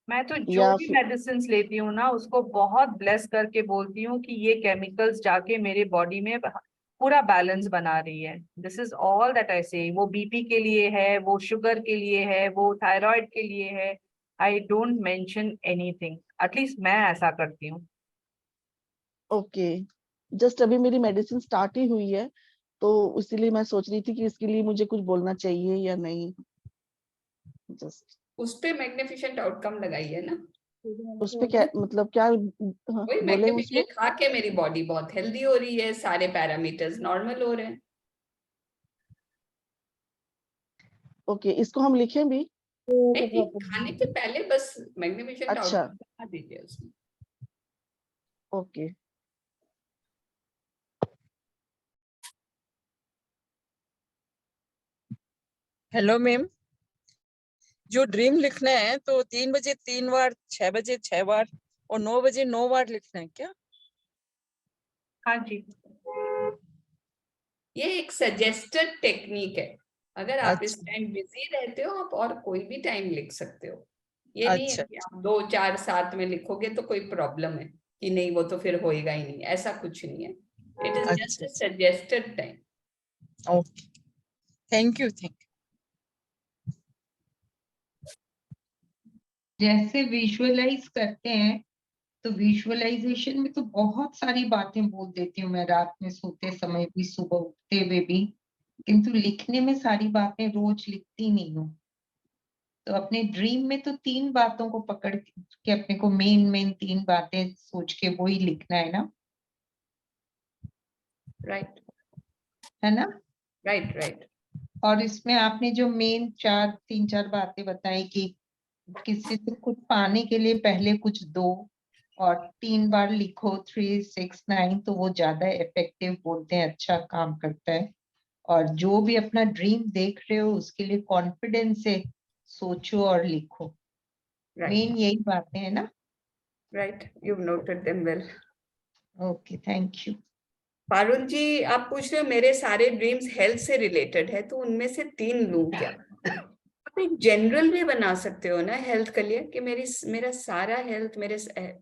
मैं तो जो या भी फिर मेडिसिन लेती हूँ ना उसको बहुत ब्लेस करके बोलती हूँ कि ये केमिकल्स जाके मेरे बॉडी में पूरा बैलेंस बना रही है। This is all that I से। वो बीपी के लिए है, वो शुगर के लिए है, वो थायराइड के लिए है। I don't mention anything, at least मैं ऐसा करती हूँ। ओके, जस्ट अभी मेरी मेडिसिन स्टार्ट ही हुई है, तो इसीलिए मैं सोच रही थी कि इसके लिए मुझे कुछ बोलना चाहिए या नहीं। जस्ट उस पे मैग्निफिसेंट आउटकम लगाई है ना, उस पे क्या मतलब क्या हाँ, वही बोले उसमें? मैग्निफिसेंट खा के मेरी बॉडी बहुत हेल्दी हो रही है, सारे पैरामीटर्स नॉर्मल हो रहे हैं। ओके, इसको हम लिखें भी? नहीं, खाने के पहले बस मैग्निफिसेंट अच्छा, आउटकम लगा दीजिए उसमें। ओके। हेलो मैम, जो ड्रीम लिखना है तो 3 बजे 3 बार, 6 बजे 6 बार और 9 बजे 9 बार लिखना है क्या? हाँ जी। ये एक सजेस्टेड टेक्निक है। अगर आप इस अच्छा टाइम बिजी रहते हो, आप और कोई भी टाइम लिख सकते हो। ये नहीं है अच्छा कि आप 2 4 7 में लिखोगे तो कोई प्रॉब्लम है कि नहीं, वो तो फिर होएगा ही नहीं, ऐसा कुछ नहीं है। इट इज जस्ट अच्छा। अ suggested time. Okay, thank you. जैसे विजुअलाइज करते हैं तो विजुअलाइजेशन में तो बहुत सारी बातें बोल देती हूँ मैं, रात में सोते समय भी, सुबह उठते हुए भी, किंतु लिखने में सारी बातें रोज लिखती नहीं हूँ। तो अपने ड्रीम में तो 3 बातों को पकड़ के अपने को मेन 3 बातें सोच के वो ही लिखना है ना? राइट है ना? Right right. और इसमें आपने जो मेन 3-4 बातें बताई कि किसी से कुछ पाने के लिए पहले कुछ दो और 3 बार लिखो, 3 6 9, तो वो ज्यादा इफेक्टिव बोलते हैं, अच्छा काम करता है। और जो भी अपना ड्रीम देख रहे हो उसके लिए कॉन्फिडेंस से सोचो और लिखो। मेन यही बातें है ना? Right, you noted them well. Okay, thank you. Parul ji, आप पूछ रहे हो मेरे सारे ड्रीम्स हेल्थ से रिलेटेड है, तो उनमें से 3 लूं क्या? आप एक जनरल भी बना सकते हो ना हेल्थ के लिए, कि मेरा सारा हेल्थ, मेरे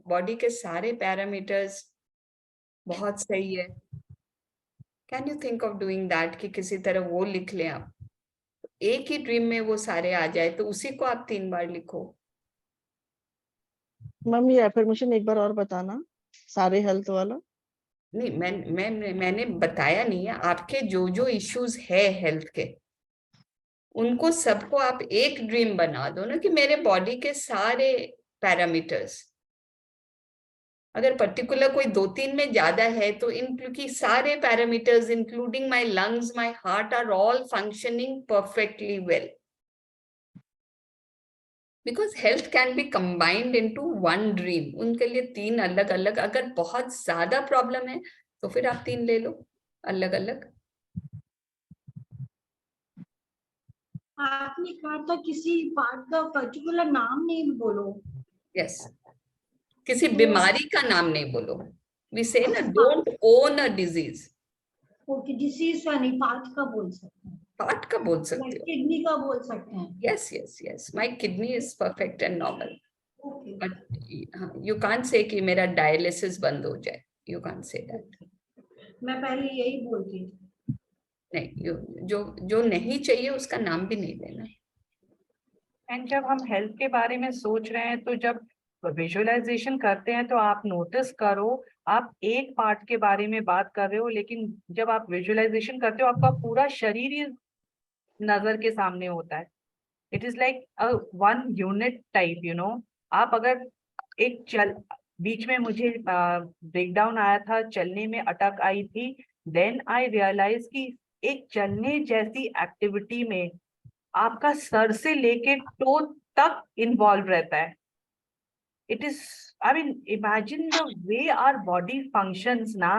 बॉडी के सारे पैरामीटर्स बहुत सही है। Can you think of doing that, कि किसी तरह वो लिख लें आप, एक ही ड्रीम में वो सारे आ जाए, तो उसी को आप 3 बार लिखो। मैम ये एफर्मेशन एक बार और बताना, सारे हेल्थ वाला। नहीं, मैंने बताया नहीं है। आपके जो जो इश्यूज है हेल्थ के, उनको सबको आप एक ड्रीम बना दो ना, कि मेरे बॉडी के सारे पैरामीटर्स, अगर पर्टिकुलर कोई 2-3 में ज्यादा है तो क्योंकि सारे parameters including my lungs, my heart are all functioning perfectly well, because health can be combined into 1 dream. उनके लिए 3 अलग अलग, अगर बहुत ज्यादा प्रॉब्लम है तो फिर आप 3 ले लो अलग अलग। आपने कहा था किसी पार्ट का पर्टिकुलर नाम नहीं बोलो। यस, किसी बीमारी का नाम नहीं बोलो। वी से ना, don't own a disease. Okay, disease का नहीं, पार्ट का बोल सकते हैं। हार्ट का बोल सकते हो। किडनी का बोल सकते हैं। Yes yes yes, my kidney is perfect and normal, okay, but you can't say कि मेरा डायलिसिस बंद हो जाए। You can't say that. मैं पहले यही बोलती थी। नहीं, जो जो नहीं चाहिए उसका नाम भी नहीं लेना। एंड जब हम हेल्थ के बारे में सोच रहे हैं, तो जब विजुअलाइजेशन करते हैं तो आप नोटिस करो, आप एक पार्ट के बारे में बात कर रहे हो, लेकिन जब आप विजुअलाइजेशन करते हो आपका पूरा शरीर ही नजर के सामने होता है। It is like a 1 unit type, you know. आप अगर बीच में मुझे ब्रेकडाउन आया था, चलने में अटक आई थी, देन आई रियलाइज कि एक चलने जैसी एक्टिविटी में आपका सर से लेके टो तक इन्वॉल्व रहता है। It is, I mean, imagine the way our body functions ना।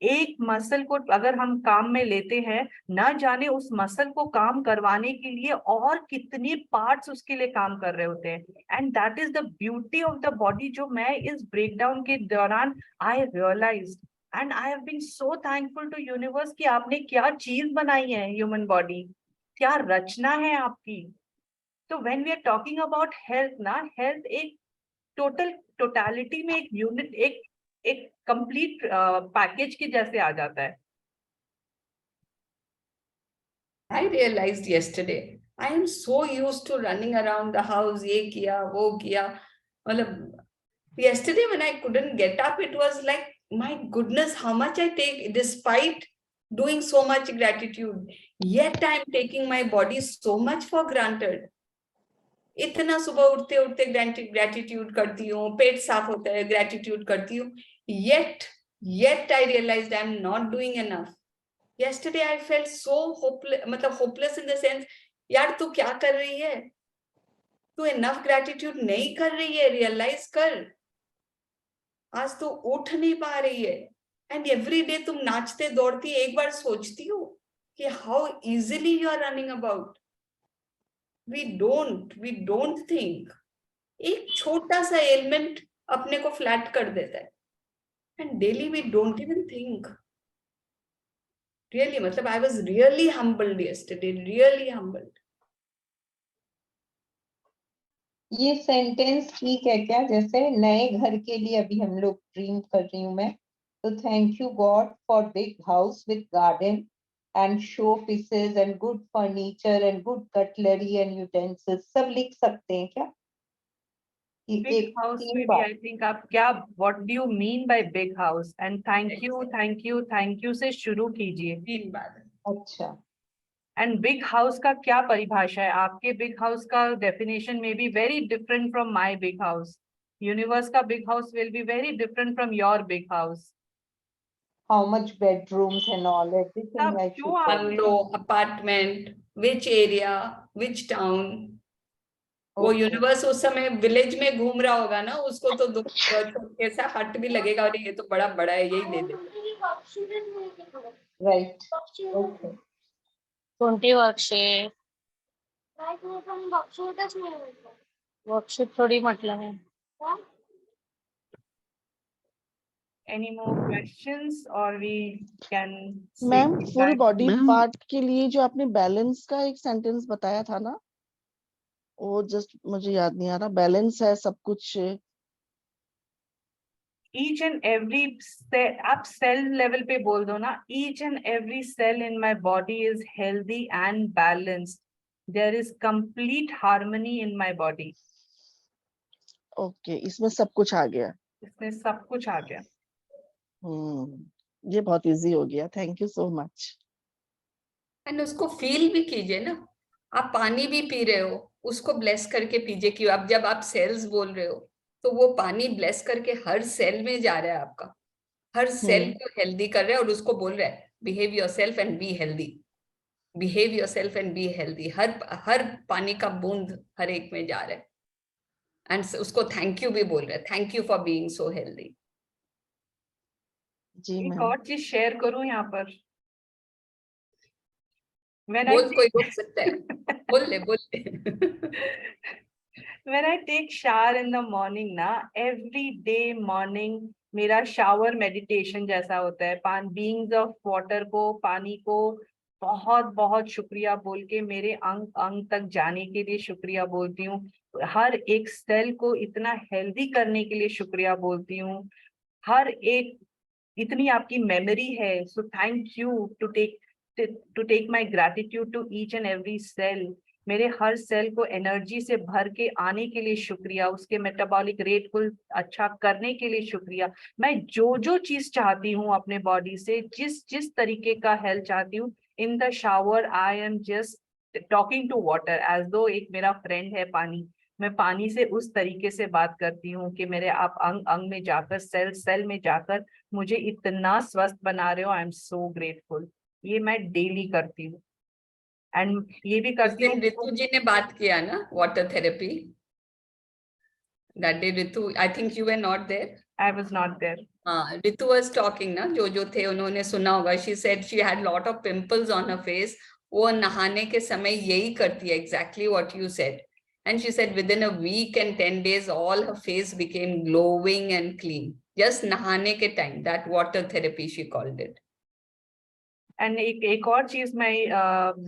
एक मसल को अगर हम काम में लेते हैं, ना जाने उस मसल को काम करवाने के लिए और कितने पार्ट्स उसके लिए काम कर रहे होते हैं. And that is the beauty of the body, जो मैं इस ब्रेकडाउन के दौरान I realized. And I have been so thankful to universe कि आपने क्या चीज बनाई है, ह्यूमन बॉडी, क्या रचना है आपकी. तो when we are talking about health ना, हेल्थ एक टोटलिटी में एक यूनिट, एक कंप्लीट पैकेज के जैसे आ जाता है. I realized yesterday, I am so used to running around the house, ये किया, वो किया. मतलब yesterday when I couldn't get up, it was like, my goodness, how much I take despite doing so much gratitude. Yet I am taking my body so much for granted. इतना सुबह उठते उठते gratitude करती हूँ, पेट साफ होता है gratitude करती हूँ. Yet I realized I am not doing enough. Yesterday I felt so hopeless, मतलब hopeless in the sense, यार तू क्या कर रही है, तू enough gratitude नहीं कर रही है, realize कर. आज तो उठ नहीं पा रही है. And every day तुम नाचते दौड़ती, एक बार सोचती हो कि how easily you are running about. We don't think. एक छोटा सा एलिमेंट अपने को फ्लैट कर देता है. And daily we don't even think. Really, मतलब I was really humbled yesterday, really humbled. ये सेंटेंस ठीक है क्या? जैसे नए घर के लिए अभी हम लोग ड्रीम कर रही हूँ मैं, तो thank you God for big house with garden and show pieces and good furniture and good cutlery and utensils, सब लिख सकते हैं क्या? बिग हाउस में भी आई थिंक आप क्या, what do you mean by big house, and thank you से शुरू कीजिए. 3 बार. अच्छा, एंड बिग हाउस का क्या परिभाषा है? आपके बिग हाउस का डेफिनेशन में be very different from my big house. Universe का big house will be very different from your big house. how much bedrooms and all, everything I should tell. Bungalow, apartment, which area, which town. वो universe उस समय village में घूम रहा होगा ना, उसको तो कैसा हट भी लगेगा, और ये तो बड़ा बड़ा है, यही ले ले. Right. Okay. कोणती वर्कशीट? वर्कशीट थोडी म्हटलं आहे. Any more questions or we can ma'am full body part के लिए जो आपने बैलेंस का एक सेंटेंस बताया था ना, वो जस्ट मुझे याद नहीं आ रहा. बैलेंस है सब कुछ. each and every cell, आप सेल लेवल पे बोल दो ना, each and every cell in my body is healthy and balanced. There is complete harmony in my body. Okay, इसमें सब कुछ आ गया. इसमें सब कुछ आ गया. ये बहुत इजी हो गया. Thank you so much. And उसको फील भी कीजिए ना. आप पानी भी पी रहे हो, उसको ब्लेस करके पीजिए. कि अब जब आप सेल्स बोल रहे हो, तो वो पानी ब्लेस करके हर सेल में जा रहा है आपका, हर सेल को हेल्दी कर रहा है, और उसको बोल रहा है behave yourself and be healthy, behave yourself and be healthy. हर पानी का बूंद हर एक में जा रहा है. एंड उसको थैंक यू भी बोल रहा है, thank you for being so healthy. जी एक मैम. और चीज शेयर करूं यहाँ पर. बोल, कोई रोक सकता है? बोल ले. When I take shower in the morning ना, every day morning मेरा shower meditation जैसा होता है. beings of water को, पानी को बहुत बहुत शुक्रिया बोल के मेरे अंग तक जाने के लिए शुक्रिया बोलती हूँ. हर एक सेल को इतना हेल्दी करने के लिए शुक्रिया बोलती हूँ. हर एक, इतनी आपकी मेमोरी है. So thank you to take my gratitude to each and every cell. मेरे हर सेल को एनर्जी से भर के आने के लिए शुक्रिया. उसके मेटाबॉलिक रेट को अच्छा करने के लिए शुक्रिया. मैं जो चीज चाहती हूँ अपने बॉडी से, जिस तरीके का हेल्थ चाहती हूँ, in the shower I am just talking to water as दो एक मेरा फ्रेंड है पानी. मैं पानी से उस तरीके से बात करती हूँ कि मेरे आप अंग में जाकर, सेल में जाकर मुझे इतना स्वस्थ बना रहे हो. आई एम सो ग्रेटफुल. ये मैं डेली करती हूँ. एंड ये भी करती हूँ. रितु जी ने बात किया ना water therapy. That day, Ritu, I think you were not there. I was not there. हाँ, रितु वाज टॉकिंग ना, जो थे उन्होंने सुना होगा. She said she had lot of pimples on her face. वो नहाने के समय यही करती है, exactly what you said. And she said within a week and 10 days all her face became glowing and clean. Just नहाने के time, that water therapy she called it. And एक और चीज मैं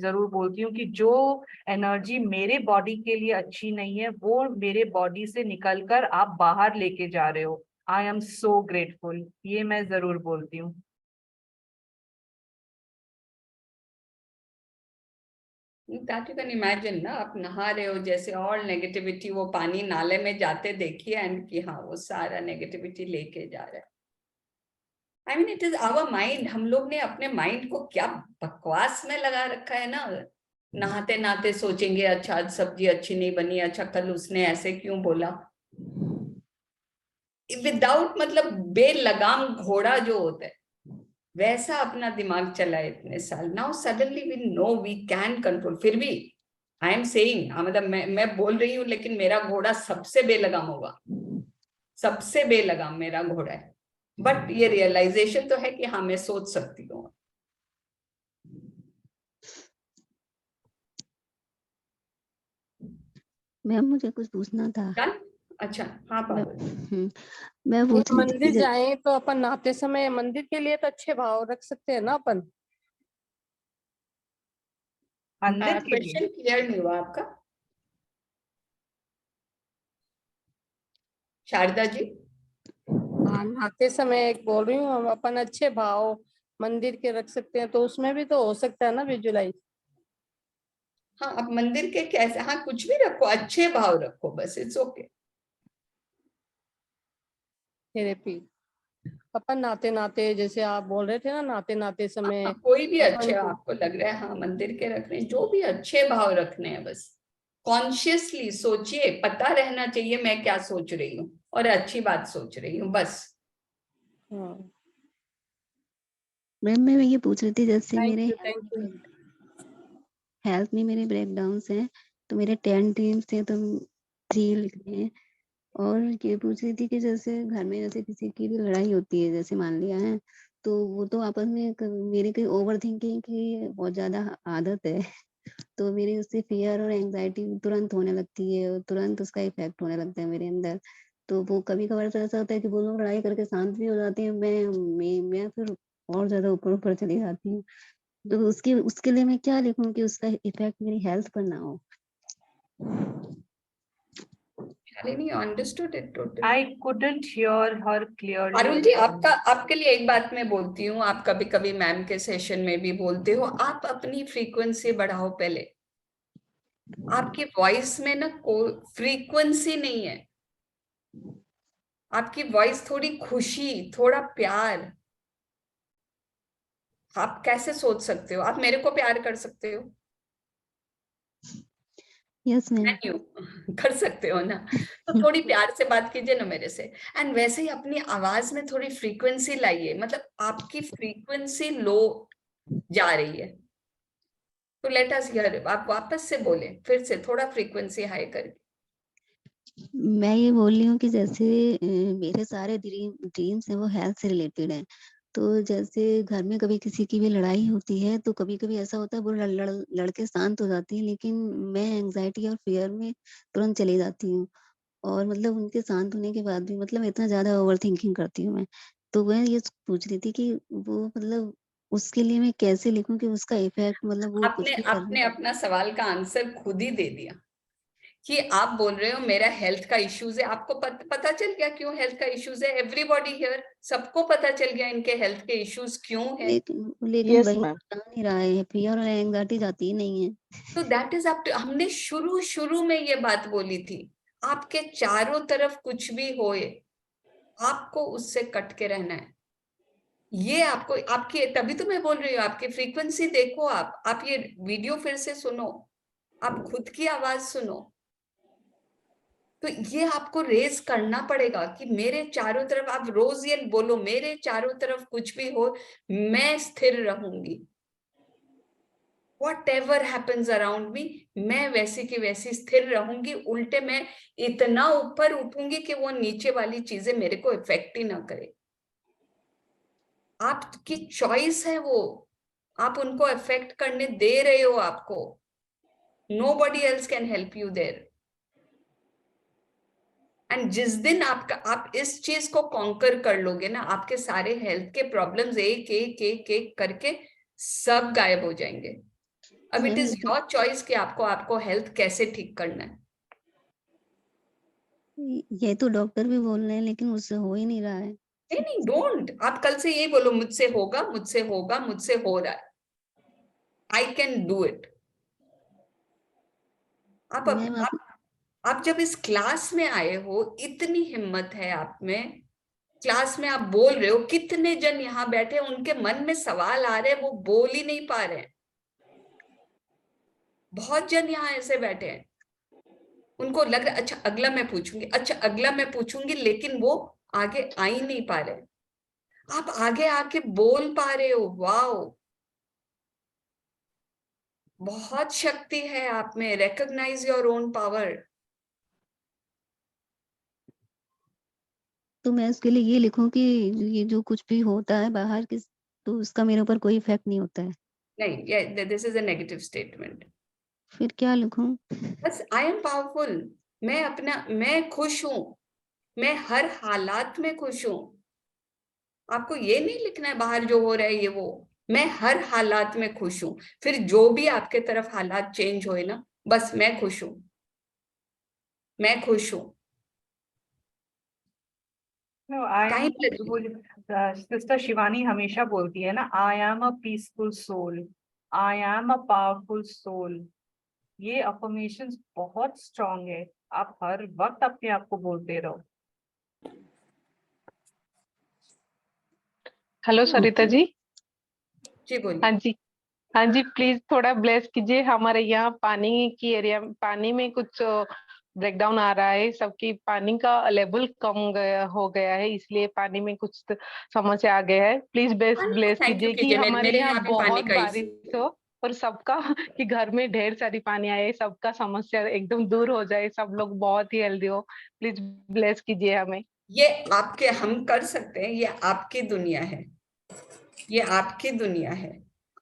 जरूर बोलती हूँ कि जो एनर्जी मेरे बॉडी के लिए अच्छी नहीं है वो मेरे बॉडी से निकलकर आप बाहर लेके जा रहे हो. आई एम सो ग्रेटफुल. ये मैं जरूर बोलती हूँ. That you can imagine ना, आप नहा रहे हो जैसे, और नेगेटिविटी वो पानी नाले में जाते देखिए, एंड कि हाँ वो सारा नेगेटिविटी लेके जा रहा है. I mean it is our mind. हम लोग ने अपने माइंड को क्या बकवास में लगा रखा है ना. नहाते नहाते सोचेंगे अच्छा आज सब्जी अच्छी नहीं बनी, अच्छा कल उसने ऐसे क्यों बोला. विदाउट मतलब बेलगाम घोड़ा जो होता है वैसा अपना दिमाग चला है इतने साल. Now suddenly we know we can control. फिर भी आई एम सेइंग, मतलब मैं बोल रही हूँ, लेकिन मेरा घोड़ा सबसे बेलगाम होगा, सबसे बेलगाम मेरा घोड़ा है. बट ये रियलाइजेशन तो है कि हाँ मैं सोच सकती हूँ. मैम मुझे कुछ पूछना था. अच्छा हाँ पागल. मैं पूछ रही थी मंदिर कि जाए तो अपन नहाते समय मंदिर के लिए तो अच्छे भाव रख सकते हैं ना अपन. मंदिर के लिए क्वेश्चन क्लियर नहीं हुआ आपका शारदा जी. हाँ, नहाते समय एक बोल रही हूँ, हम अपन अच्छे भाव मंदिर के रख सकते हैं, तो उसमें भी तो हो सकता है ना विजुलाइज. हाँ, आप मंदिर के कैसे, हाँ कुछ भी रखो, अच्छे भाव रखो बस, इट्स ओके. थेरेपी अपन नहाते नहाते, जैसे आप बोल रहे थे ना, नहाते नहाते समय कोई भी अच्छे अपन आपको लग रहा है, हाँ मंदिर के रखने, जो भी अच्छे भाव रखने हैं बस. कॉन्शियसली सोचिए, पता रहना चाहिए मैं क्या सोच रही हूँ और अच्छी बात सोच रही हूँ बस. मैम मैं ये पूछ रही थी जैसे मेरे थैंक यू. हेल्थ में मेरे ब्रेकडाउन्स हैं, तो मेरे 10 ड्रीम्स थे तो 3 लिखने हैं. और ये पूछ रही थी कि जैसे घर में जैसे किसी की भी लड़ाई होती है, जैसे मान लिया है, तो वो तो आपस में मेरी कोई ओवर थिंकिंग की बहुत ज्यादा आदत है. तो मेरी उससे फियर और एंजाइटी तुरंत होने लगती है और तुरंत उसका इफेक्ट होने लगता है मेरे अंदर. तो वो कभी कभार तो ऐसा होता है कि वो लोग लड़ाई करके शांत भी हो जाते हैं, मैं फिर और ज्यादा ऊपर ऊपर चली जाती हूँ. तो उसके लिए मैं क्या लिखूं कि उसका इफेक्ट मेरी हेल्थ पर ना हो. Shalini, understood it totally. I couldn't hear her clearly. Arun ji, आपके लिए एक बात मैं बोलती हूँ, आप कभी कभी मैम के सेशन में भी बोलते हो, आप अपनी फ्रीक्वेंसी बढ़ाओ पहले. आपकी वॉइस में ना कोई फ्रीक्वेंसी नहीं है. आपकी वॉइस थोड़ी खुशी, थोड़ा प्यार. आप कैसे सोच सकते हो, आप मेरे को प्यार कर सकते हो. Yes ma'am. कर सकते हो ना, तो थोड़ी प्यार से बात कीजिए ना मेरे से. एंड वैसे ही अपनी आवाज में थोड़ी फ्रीक्वेंसी लाइए, मतलब आपकी फ्रीक्वेंसी लो जा रही है, तो लेट अस हियर. आप वापस से बोले, फिर से थोड़ा फ्रीक्वेंसी हाई करके. मैं ये बोल रही हूँ कि जैसे मेरे सारे ड्रीम्स हैं वो हेल्थ से रिलेटेड हैं. तो जैसे घर में कभी किसी की भी लड़ाई होती है तो कभी कभी ऐसा होता है वो लड़के शांत हो जाती है, लेकिन मैं एंजाइटी और फियर में तुरंत चली जाती हूँ. और मतलब उनके शांत होने के बाद भी मतलब इतना ज्यादा ओवर थिंकिंग करती हूँ मैं. तो मैं ये पूछ रही थी कि वो मतलब उसके लिए मैं कैसे लिखूं कि उसका इफेक्ट मतलब वो कुछ भी कर आपने अपना सवाल का आंसर खुद ही दे दिया कि आप बोल रहे हो मेरा हेल्थ का इश्यूज है. आपको पता चल गया क्यों हेल्थ का इश्यूज है. एवरीबॉडी हियर, सबको पता चल गया इनके हेल्थ के इश्यूज क्यों है. लेकिन वही बता नहीं रहा है, फियर और एंजाइटी जाती ही नहीं है. तो दैट इज अप टू. हमने शुरू में ये बात बोली थी, आपके चारों तरफ कुछ भी होए, आपको उससे कट के रहना है. ये आपको, आपकी, तभी तो मैं बोल रही हूँ, आपकी फ्रीक्वेंसी देखो. आप ये वीडियो फिर से सुनो, आप खुद की आवाज सुनो. तो ये आपको रेज करना पड़ेगा कि मेरे चारों तरफ, आप रोज ये बोलो, मेरे चारों तरफ कुछ भी हो मैं स्थिर रहूंगी. Whatever happens around me, मैं वैसी की वैसी स्थिर रहूंगी. उल्टे मैं इतना ऊपर उठूंगी कि वो नीचे वाली चीजें मेरे को इफेक्ट ही ना करे. आपकी चॉइस है वो, आप उनको अफेक्ट करने दे रहे हो आपको। Nobody else can help you there. And जिस दिन आप इस चीज को कॉन्कर कर लोगे ना, आपके सारे हेल्थ के प्रॉब्लम्स एक एक एक एक करके सब गायब हो जाएंगे। अब इट इज योर चॉइस कि आपको हेल्थ कैसे ठीक करना है। ये तो डॉक्टर भी बोल रहे हैं लेकिन उससे हो ही नहीं रहा है। नहीं, डोंट। आप कल से यही बोलो, मुझसे होगा, मुझसे होगा, मुझसे हो रहा है, आई कैन डू इट। आप जब इस क्लास में आए हो, इतनी हिम्मत है आप में, क्लास में आप बोल रहे हो। कितने जन यहाँ बैठे, उनके मन में सवाल आ रहे हैं, वो बोल ही नहीं पा रहे हैं। बहुत जन यहाँ ऐसे बैठे हैं, उनको लग रहा है अच्छा अगला मैं पूछूंगी, अच्छा अगला मैं पूछूंगी, लेकिन वो आगे आ ही नहीं पा रहे। आप आगे आके बोल पा रहे हो, वाओ, बहुत शक्ति है आप में। Recognise your own power. तो मैं उसके लिए ये लिखूं कि ये जो कुछ भी होता है बाहर के, तो उसका मेरे ऊपर कोई इफेक्ट नहीं होता है? नहीं, this is a negative statement. फिर क्या लिखूं? बस आई एम पावरफुल, मैं खुश हूं, मैं हर हालात में खुश हूं। आपको ये नहीं लिखना है बाहर जो हो रहा है ये वो, मैं हर हालात में खुश हूं। फिर जो भी आपके तरफ हालात चेंज होए ना, बस मैं खुश हूं, मैं खुश हूं। सिस्टर शिवानी हमेशा बोलती है ना, I am a peaceful soul, I am a powerful soul. ये अफर्मेशंस बहुत स्ट्रांग है, आप हर वक्त अपने आप को बोलते रहो। हेलो सरिता जी। जी बोलिए। हाँ जी, हाँ जी, प्लीज थोड़ा ब्लेस कीजिए। हमारे यहाँ पानी की एरिया, पानी में कुछ ब्रेकडाउन आ रहा है। सबकी पानी का लेवल कम हो गया है, इसलिए पानी में कुछ समस्या आ गया है। प्लीज ब्लेस थैंक यू कीजिए कि कीजिए। हमारे मेरे यहाँ यहाँ भी पानी बहुत का बारिश हो और सबका कि घर में ढेर सारी पानी आए, सबका समस्या एकदम दूर हो जाए, सब लोग बहुत ही हेल्दी हो। प्लीज ब्लेस कीजिए हमें। ये आपके, हम कर सकते हैं, ये आपकी दुनिया है, ये आपकी दुनिया है।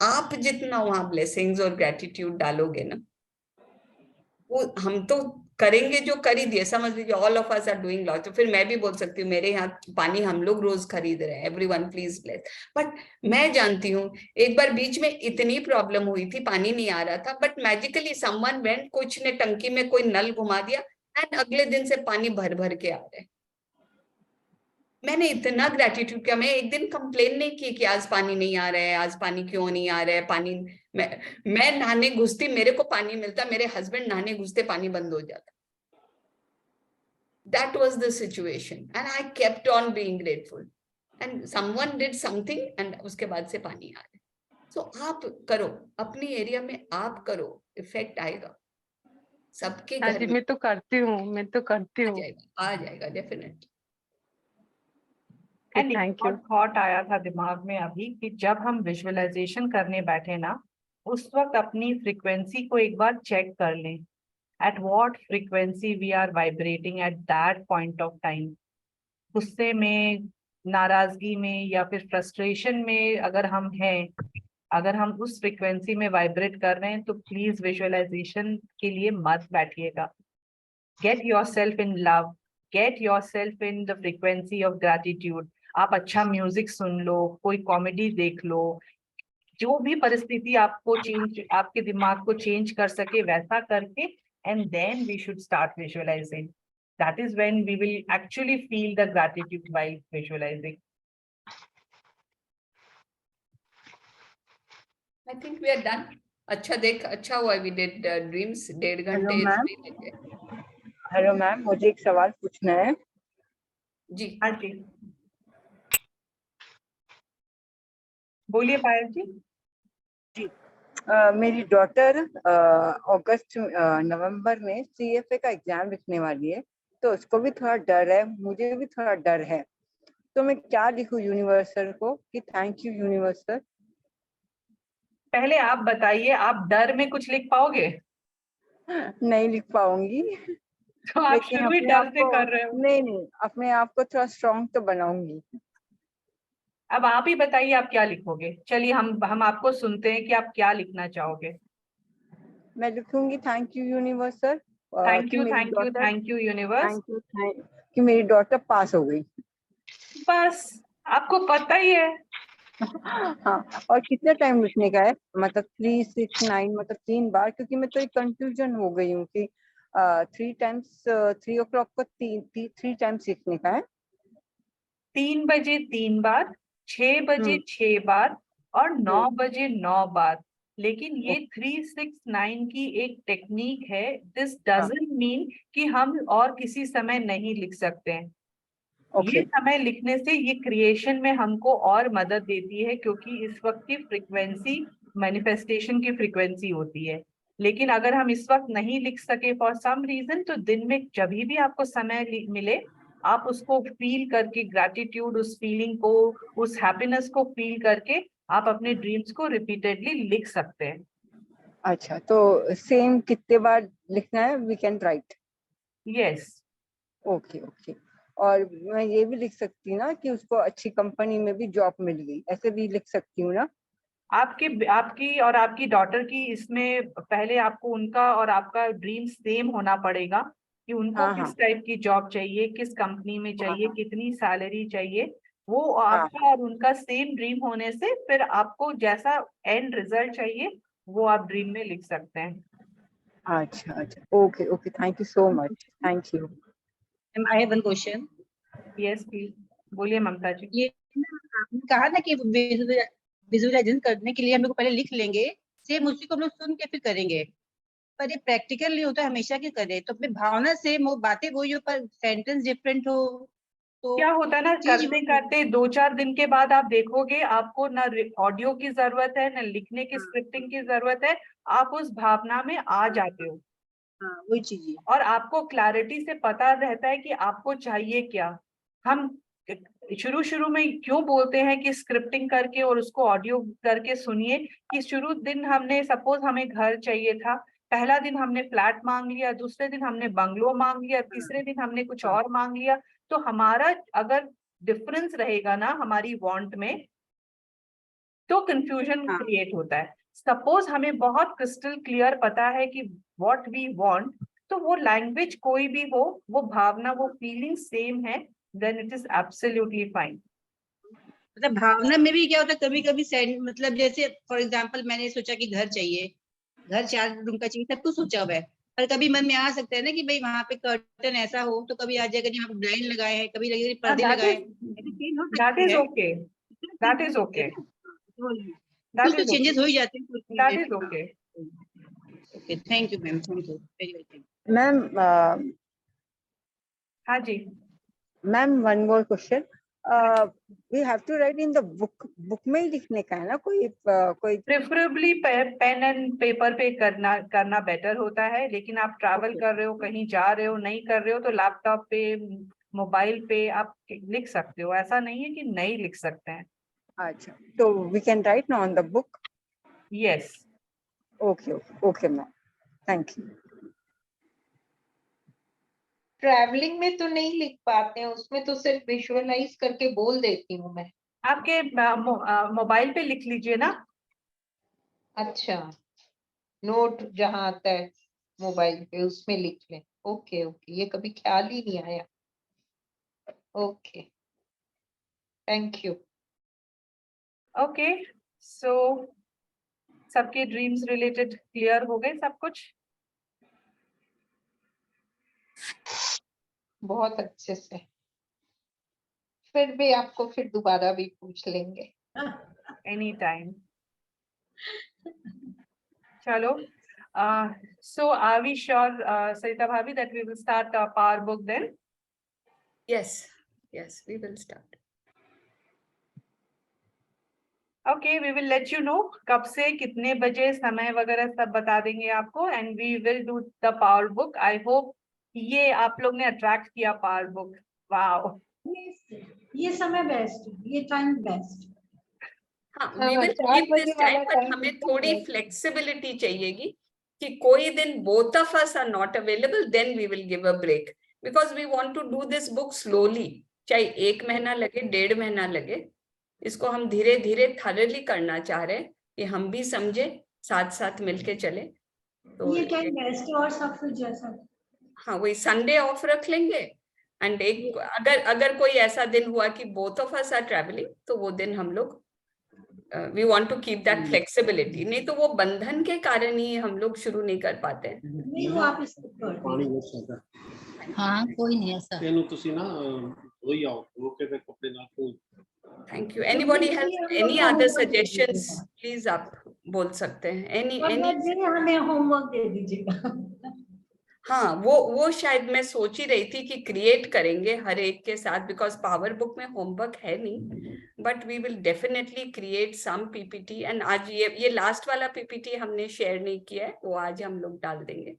आप जितना वहां ब्लेसिंग्स और ग्रेटिट्यूड डालोगे ना, वो हम तो करेंगे जो कर ही दिए। समझ लीजिए all of us are doing lot. तो फिर मैं भी बोल सकती हूँ मेरे यहाँ पानी हम लोग रोज खरीद रहे हैं, एवरीवन प्लीज ब्लेस। बट मैं जानती हूँ एक बार बीच में इतनी प्रॉब्लम हुई थी, पानी नहीं आ रहा था, बट मैजिकली समवन वेंट, कुछ ने टंकी में कोई नल घुमा दिया, एंड अगले दिन से पानी भर भर के आ रहे हैं। मैंने इतना ग्रेटिट्यूड किया, मैं एक दिन कंप्लेन नहीं की कि आज पानी नहीं आ रहा है, आज पानी क्यों नहीं आ रहा है। पानी, मैं नहाने घुसती, मेरे को पानी मिलता, मेरे हस्बैंड नहाने घुसते, पानी बंद हो जाता। That was the situation, and I kept on being grateful. And someone did something, and उसके बाद से पानी आ रहा है। So आप करो, अपनी एरिया में आप करो, इफेक्ट आएगा सबके हाँ घर जी, में। मैं तो करती हूँ, मैं तो करती हूँ। आ जाएगा डेफिनेटली। एंड एक थैंक यू। और थॉट आया था दिमाग में अभी कि जब हम विजुअलाइजेशन करने बैठे ना, उस वक्त अपनी फ्रीक्वेंसी को एक बार चेक कर लें, at what frequency we are vibrating at that point of time. गुस्से में, नाराजगी में या फिर फ्रस्ट्रेशन में अगर हम हैं, अगर हम उस फ्रीक्वेंसी में वाइब्रेट कर रहे हैं, तो प्लीज विजुअलाइजेशन के लिए मत बैठिएगा। Get yourself in love, get yourself in the frequency of gratitude. आप अच्छा म्यूजिक सुन लो, कोई कॉमेडी देख लो, जो भी परिस्थिति आपको चेंज, आपके दिमाग को चेंज कर सके वैसा करके, and then we should start visualizing. That is when we will actually feel the gratitude while visualizing. I think we are done. अच्छा हुआ we did dreams 1.5 घंटे इसमें लेके। हेलो मैम, मुझे एक सवाल पूछना है। जी हाँ जी, बोलिए पायल जी। जी, मेरी डॉटर अगस्त नवंबर में CFA का एग्जाम लिखने वाली है, तो उसको भी थोड़ा डर है, मुझे भी थोड़ा डर है। तो मैं क्या लिखूं यूनिवर्सल को कि थैंक यू यूनिवर्सल? पहले आप बताइए, आप डर में कुछ लिख पाओगे? नहीं लिख पाऊंगी। तो आप लेकिन शुरू ही अपने डर आप से को, कर रहे हो। नहीं, अपने आप को थोड़ा स्ट्रॉन्ग तो बनाऊंगी। अब आप ही बताइए आप क्या लिखोगे। चलिए हम आपको सुनते हैं कि आप क्या लिखना चाहोगे। मैं लिखूंगी thank you universe sir thank कि यू मेरी thank you daughter thank you universe. Thank you कि मेरी डॉटर पास हो गई। बस आपको पता ही है। हाँ, और कितना टाइम लिखने का है, मतलब 3, 6, 9, मतलब 3 बार, क्योंकि मैं तो एक कंफ्यूजन हो गई हूँ कि 3 टाइम्स 3 o'clock को 3 टाइम्स लिखने का है। 3 बजे 3 बार, 6 बजे 6 बार और 9 बजे 9 बार। लेकिन ये 369 की एक टेक्निक है। दिस डजंट मीन कि हम और किसी समय नहीं लिख सकते हैं। ये समय लिखने से ये क्रिएशन में हमको और मदद देती है, क्योंकि इस वक्त की फ्रिक्वेंसी मैनिफेस्टेशन की फ्रिक्वेंसी होती है। लेकिन अगर हम इस वक्त नहीं लिख सके फॉर सम रीजन, तो दिन में जब भी आपको समय मिले आप उसको फील करके, ग्रैटिट्यूड, उस फीलिंग को, उस हैप्पीनेस को फील करके आप अपने ड्रीम्स को रिपीटेडली लिख सकते हैं। अच्छा, तो सेम कितने बार लिखना है, we can write? Yes. Okay okay. और मैं ये भी लिख सकती हूँ ना कि उसको अच्छी कंपनी में भी जॉब मिल गई, ऐसे भी लिख सकती हूँ ना? आपकी और आपकी डॉटर की इसमें पहले आपको उनका और आपका ड्रीम सेम होना पड़ेगा कि उनको किस टाइप की जॉब चाहिए, किस कंपनी में चाहिए, कितनी सैलरी चाहिए। वो आपका और उनका सेम ड्रीम होने से फिर आपको जैसा एंड रिजल्ट चाहिए वो आप ड्रीम में लिख सकते हैं। अच्छा अच्छा, okay okay, thank you so much, thank you. I have one question. Yes please, बोलिए ममता जी। ये आपने कहा ना कि विजुअलाइजेशन करने के लिए हम लोग पहले लिख लेंगे, सेम उसी को हम लोग सुन के फिर करेंगे, पर ये प्रैक्टिकल नहीं होता, हमेशा की करें तो अपने भावना से वो बातें वही हो पर सेंटेंस डिफरेंट हो तो क्या होता है ना, करते करते 2-4 दिन के बाद आप देखोगे आपको ना ऑडियो की जरूरत है, ना लिखने की स्क्रिप्टिंग की जरूरत है। आप उस भावना में आ जाते हो। हाँ, वही चीज है। और आपको क्लैरिटी से पता रहता है कि आपको चाहिए क्या। हम शुरू में क्यों बोलते हैं कि स्क्रिप्टिंग करके और उसको ऑडियो करके सुनिए, कि शुरू दिन हमने सपोज हमें घर चाहिए था, पहला दिन हमने फ्लैट मांग लिया, दूसरे दिन हमने बंगलो मांग लिया, तीसरे दिन हमने कुछ और मांग लिया। तो हमारा अगर डिफरेंस रहेगा ना हमारी वांट में, तो कंफ्यूजन क्रिएट होता है। सपोज हमें बहुत क्रिस्टल क्लियर पता है कि व्हाट वी वांट, तो वो लैंग्वेज कोई भी हो, वो भावना, वो फीलिंग सेम है, then it is absolutely fine. मतलब भावना में भी क्या होता है, कभी कभी मतलब जैसे फॉर एग्जांपल मैंने सोचा कि घर चाहिए, घर 4 रूम का चाहिए, सब कुछ सोचा हुआ है, पर कभी मन में आ सकता है ना कि भाई वहां पे कर्टन ऐसा हो, तो कभी आ जाएगा वहाँ पे ब्लाइंड लगाए हैं, कभी लगेगा पर्दे लगाए हैं, that is okay, that is okay, कुछ तो चेंजेस हो ही जाते हैं। That is okay. Okay, thank you ma'am, thank you very very. Ma'am हाँ जी ma'am, one more question. We have to write in the book में ही लिखने का है ना? कोई प्रेफरेबली पेन एंड पेपर पे करना बेटर होता है। लेकिन आप ट्रैवल कर रहे हो, कहीं जा रहे हो, नहीं कर रहे हो, तो लैपटॉप पे, मोबाइल पे आप लिख सकते हो। ऐसा नहीं है कि नहीं लिख सकते हैं। अच्छा, तो वी कैन राइट ना on the book? Yes. Okay okay okay ma'am, thank you. Travelling में तो नहीं लिख पाते हैं, उसमें तो सिर्फ विजुअलाइज करके बोल देती हूँ मैं। आपके मोबाइल पे लिख लीजिए ना। अच्छा, नोट जहाँ आता है मोबाइल पे उसमें लिख लें। ओके ओके, ये कभी ख्याल ही नहीं आया। Okay, thank you. ओके, सो सबके ड्रीम्स रिलेटेड क्लियर हो गए सब कुछ? बहुत अच्छे से। फिर भी आपको फिर दोबारा भी पूछ लेंगे। Any time. चलो, so are we sure, Sarita Bhabhi, that we will start our power book then? Yes, we will start. Okay, we will let you know कब से कितने बजे समय वगैरह सब बता देंगे आपको, and we will do the power book. I hope ये आप लोग ने अट्रैक्ट किया power book. Wow. ये समय बेस्ट, ये टाइम बेस्ट। हाँ, we will keep this time, but हमें थोड़ी flexibility चाहिएगी कि कोई दिन both of us are not available, then we will give a break, because we want to do this book slowly. चाहे 1 महीना लगे, 1.5 महीना लगे, इसको हम धीरे धीरे थरली करना चाह रहे हैं कि हम भी समझे, साथ साथ मिलके चले। तो ये क्या गेस्ट और सब फिर जैसा, हाँ वही संडे ऑफ रख लेंगे। एंड एक अगर कोई ऐसा दिन हुआ कि both of us are travelling, तो वो दिन हम लोग we want to keep that flexibility. नहीं तो वो बंधन के कारण ही हम लोग शुरू नहीं कर पाते हैं। नहीं वो आप इसको कर पानी बहुत ज्यादा। हाँ कोई नहीं ऐसा। तेनू तुसी ना धोई आओ, धो के फिर कपड़े ना धो। Thank you. Anybody has any other suggestions, please आप बोल सकते हैं। एनी हमें होमवर्क दे दीजिएगा। हाँ वो शायद मैं सोच ही रही थी कि क्रिएट करेंगे हर एक के साथ, बिकॉज पावर बुक में होमवर्क है नहीं, but we will definitely create some PPT. And आज ये लास्ट वाला पीपीटी हमने शेयर नहीं किया है, वो आज हम लोग डाल देंगे।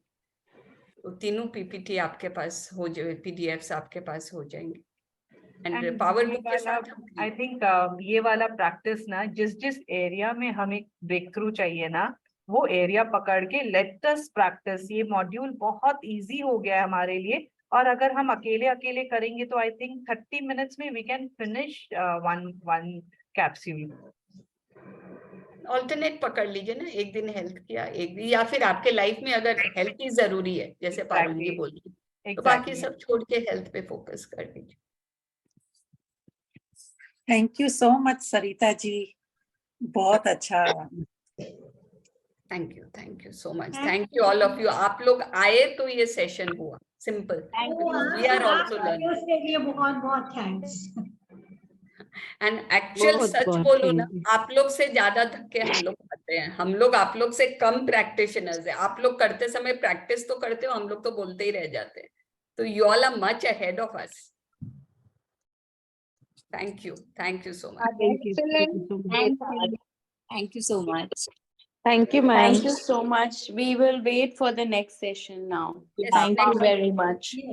तो तीनों पीपीटी आपके पास हो जाए, पीडीएफ्स आपके पास हो जाएंगे। एंड पावर बुक के साथ आई थिंक ये वाला प्रैक्टिस ना, जिस जिस एरिया में हमें ब्रेक थ्रू चाहिए ना, वो एरिया पकड़ के लेट अस प्रैक्टिस। ये मॉड्यूल बहुत इजी हो गया है हमारे लिए, और अगर हम अकेले अकेले करेंगे तो आई थिंक 30 मिनट्स में we can finish one capsule. Alternate पकड़ लीजिए ना, एक दिन हेल्थ किया, एक दिन, या फिर आपके लाइफ में अगर हेल्थ ही जरूरी है जैसे पारुल जी बोल रही है, तो बाकी सब छोड़ के हेल्थ पे फोकस कर दीजिए। Thank you so much Sarita ji, बहुत अच्छा। Thank you so much. Thank you all of you. आप लोग आए तो ये सेशन हुआ simple. We are also learning. उसके लिए बहुत बहुत थैंक्स। एंड एक्चुअल सच बोलो ना, आप लोग से ज्यादा धक्के हम लोग खाते हैं। हम लोग आप लोग से कम प्रैक्टिशनर्स है। आप लोग करते समय प्रैक्टिस तो करते हो, हम लोग तो बोलते ही रह जाते हैं। तो you all are much ahead of us. Thank you so much. Thank you so much. Thank you, ma'am. Thank you so much. We will wait for the next session now. Yes, Thank you next very much. We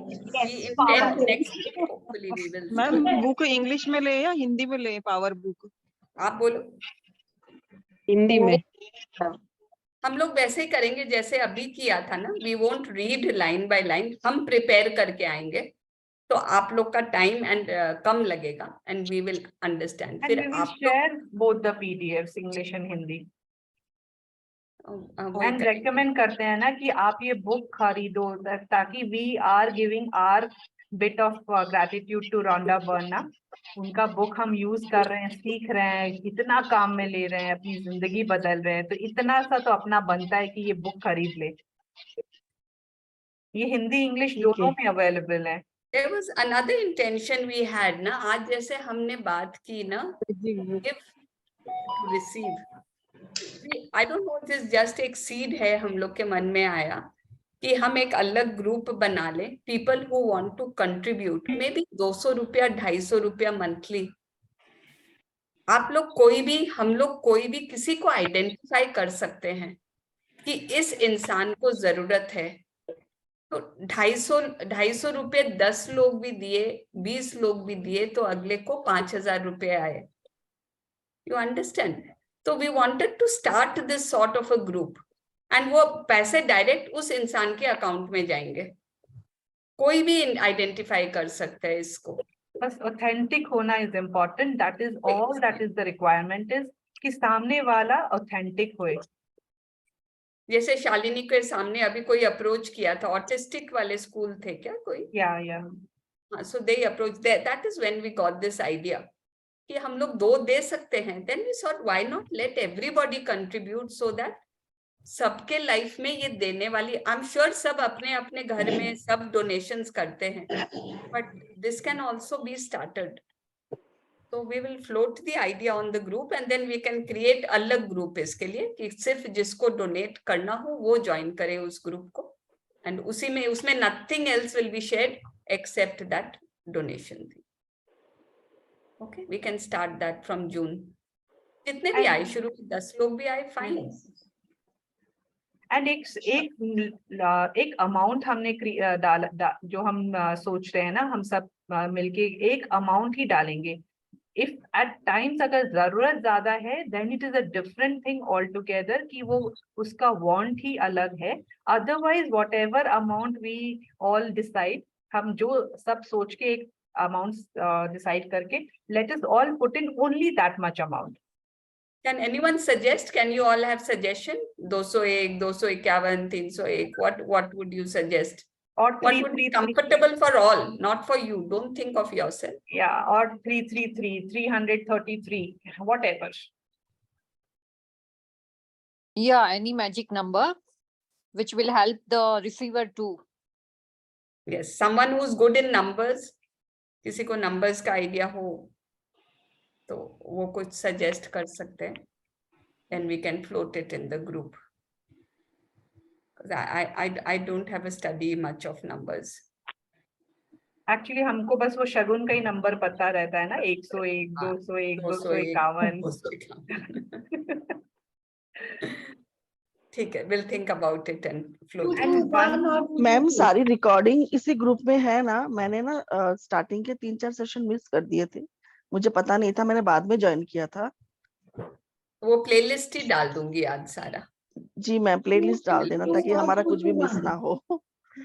intend next week hopefully we will. Ma'am book English में ले या हिंदी में ले power book? आप बोलो। हिंदी में। हम लोग वैसे ही करेंगे जैसे अभी किया था ना। We won't read line by line, हम प्रिपेयर करके आएंगे, तो आप लोग का टाइम एंड कम लगेगा एंड वी विल अंडरस्टैंड। फिर आप share both the PDFs English and Hindi. And recommend करते हैं ना कि आप ये बुक खरीदो, ताकि we are giving our bit of gratitude to Rhonda Byrne ना। उनका बुक हम यूज कर रहे हैं, सीख रहे हैं, कितना काम में ले रहे हैं, अपनी जिंदगी बदल रहे हैं, तो इतना सा तो अपना बनता है कि ये बुक खरीद ले। ये हिंदी इंग्लिश दोनों में अवेलेबल है। There was another intention we had ना, आज जैसे हमने बात की ना, give to receive। I don't know, this just एक seed है हम लोग के मन में आया कि हम एक अलग ग्रुप बना ले, people who want to contribute, maybe 200 रुपया 250 रुपया मंथली। आप लोग कोई भी, हम लोग कोई भी किसी को आइडेंटिफाई कर सकते हैं कि इस इंसान को जरूरत है, तो 250 रुपये 10 लोग भी दिए, 20 लोग भी दिए, तो अगले को 5000 रुपये आए। You understand? तो we wanted to start this sort of a group, एंड वो पैसे डायरेक्ट उस इंसान के अकाउंट में जाएंगे। कोई भी आइडेंटिफाई कर सकता है इसको। बस ऑथेंटिक होना is important. That is all, that is the requirement is कि सामने वाला ऑथेंटिक होए। जैसे शालिनी के सामने अभी कोई अप्रोच किया था, ऑटिस्टिक वाले स्कूल थे क्या कोई? या so the approach, that is when we got this idea कि हम लोग 2 दे सकते हैं। Then we thought why not let everybody contribute, so that सबके लाइफ में ये देने वाली, आई एम श्योर सब अपने अपने घर में सब डोनेशंस करते हैं, but this can also be started. So we will float the idea on the group and then we can create अलग group इसके लिए कि सिर्फ जिसको donate करना हो वो join करे उस group को, and उसी में उसमें nothing else will be shared except that donation thing. Okay, we can start that from June. जितने भी आए, शुरू में 10 लोग भी आए, fine. एंड एक अमाउंट हमने जो हम सोच रहे हैं ना, हम सब मिलके एक अमाउंट ही डालेंगे। इफ एट टाइम्स अगर जरूरत ज्यादा है, then it is a different thing all together कि वो उसका वांट ही अलग है। Otherwise whatever amount we all decide, हम जो सब सोच के एक amounts decide करके let us all put in only that much amount. Can anyone suggest? Can you all have suggestion? 201, 251, 301. What would you suggest? Or what would be comfortable for all, not for you. Don't think of yourself. Yeah, or 333, 333, whatever. Yeah, any magic number which will help the receiver too. Yes, someone who's good in numbers. किसी को numbers का idea हो तो वो कुछ suggest कर सकते हैं. Then we can float it in the group. I don't have a study much of numbers. Actually हमको बस वो शगुन का ही नंबर पता रहता है ना, 101, 201, 251. ठीक है, we'll think about it and float it. Ma'am सारी रिकॉर्डिंग इसी ग्रुप में है ना? मैंने ना स्टार्टिंग के 3-4 सेशन मिस कर दिए थे, मुझे पता नहीं था, मैंने बाद में ज्वाइन किया था. वो प्लेलिस्ट ही डाल दूंगी आज सारा. जी मैम, प्लेलिस्ट डाल देना ताकि हमारा कुछ भी मिस ना हो.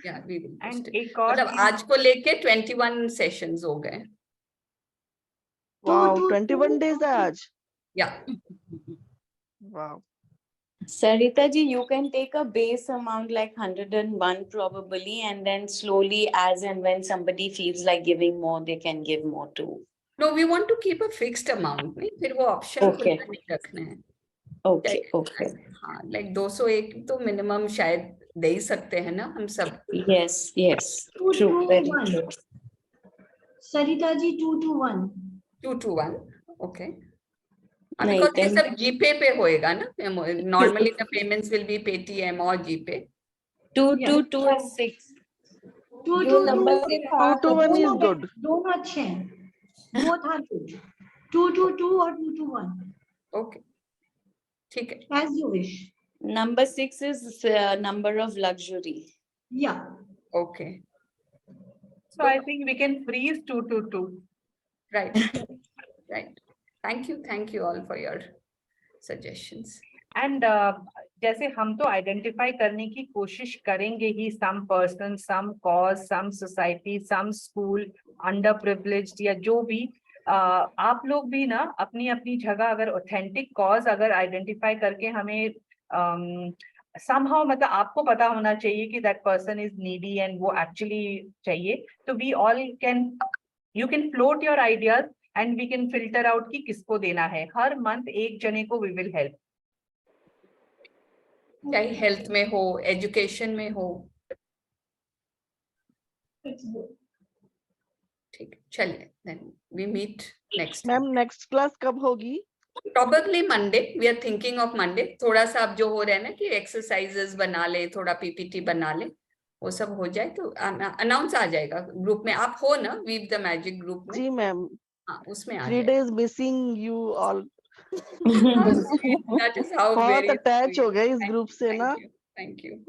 Yeah, we will. And एक और मतलब आज को लेके 21 सेशंस हो गए. वाओ, 21 डेज है आज. Yeah. Wow. Sarita ji, you can take a base amount like 101 probably, and then slowly, as and when somebody feels like giving more, they can give more too. No, we want to keep a fixed amount. नहीं, फिर वो option Okay. खुला नहीं रखना है. Okay, okay. हाँ, like 201 तो minimum शायद दे ही सकते हैं ना हम सब. Yes, yes. True, very true. Sarita ji, 221. 221. Okay. And नहीं, because ये then- सब GPay पे होएगा ना. Normally the payments will be Paytm or GPay. 2226. 221 is good. दोनों अच्छे हैं. Both are good. 222 और 221. Okay. ठीक है. As you wish. Number 6 is number of luxury. Yeah. Okay. So I think we can freeze 222. Right. Right. Thank you all for your suggestions. And जैसे हम तो identify करने की कोशिश करेंगे ही, some person, some cause, some society, some school, underprivileged या जो भी, आप लोग भी ना अपनी अपनी जगह अगर ऑथेंटिक कॉज अगर आइडेंटिफाई करके हमें somehow मतलब आपको पता होना चाहिए कि that person is needy and वो actually चाहिए, तो we all can, you can float your ideas and we can filter out कि किसको देना है. हर month एक जने को we will help. चाहे हेल्थ में हो, एजुकेशन में हो. ठीक, चलिए. Then we meet next. Ma'am next class कब होगी? Probably Monday. We are thinking of Monday. थोड़ा सा अब जो हो रहा है ना कि एक्सरसाइजेस बना ले, थोड़ा पीपीटी बना ले, वो सब हो जाए तो अनाउंस आ जाएगा ग्रुप में. आप हो ना वीव द मैजिक ग्रुप में? जी मैम. हाँ, उसमें आ 3 days missing you all. That is how बहुत very अटैच sweet. हो गए इस ग्रुप से ना. Thank you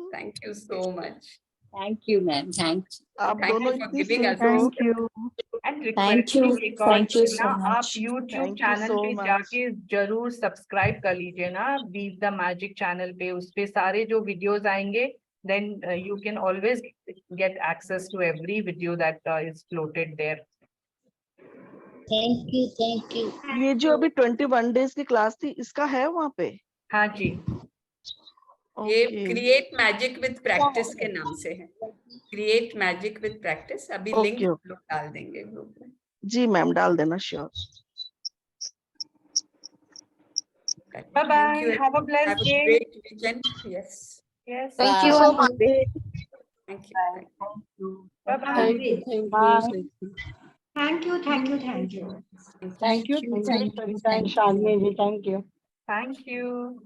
so much. Thank you, ma'am. Thanks. आप Thank दोनों you for इतनी giving us sweet हो. And Thank you. requesting एक और Thank you चीज so ना, आप much. YouTube Thank you channel so पे much. जाके जरूर सब्सक्राइब कर लीजिए ना, वीव द मैजिक चैनल पे. उस पे सारे जो वीडियोस आएंगे, then you can always get access to every video that is floated there. Thank you. Thank you. ये जो अभी 21 days की क्लास थी, इसका है वहाँ पे? हाँ जी. ये Okay. Create magic with practice के नाम से है. Create magic with practice. अभी Okay, लिंक okay. लोग डाल देंगे ग्रुप में. जी मैम, डाल देना sure. Bye bye. Have a blessed Have a day. great weekend. Yes. Yes. Thank you so much. Thank you. Bye bye. Thank you. Bye. Thank you. Thank you. Thank you. Thank you, Sarita and Shalini ji. Thank you. Thank you.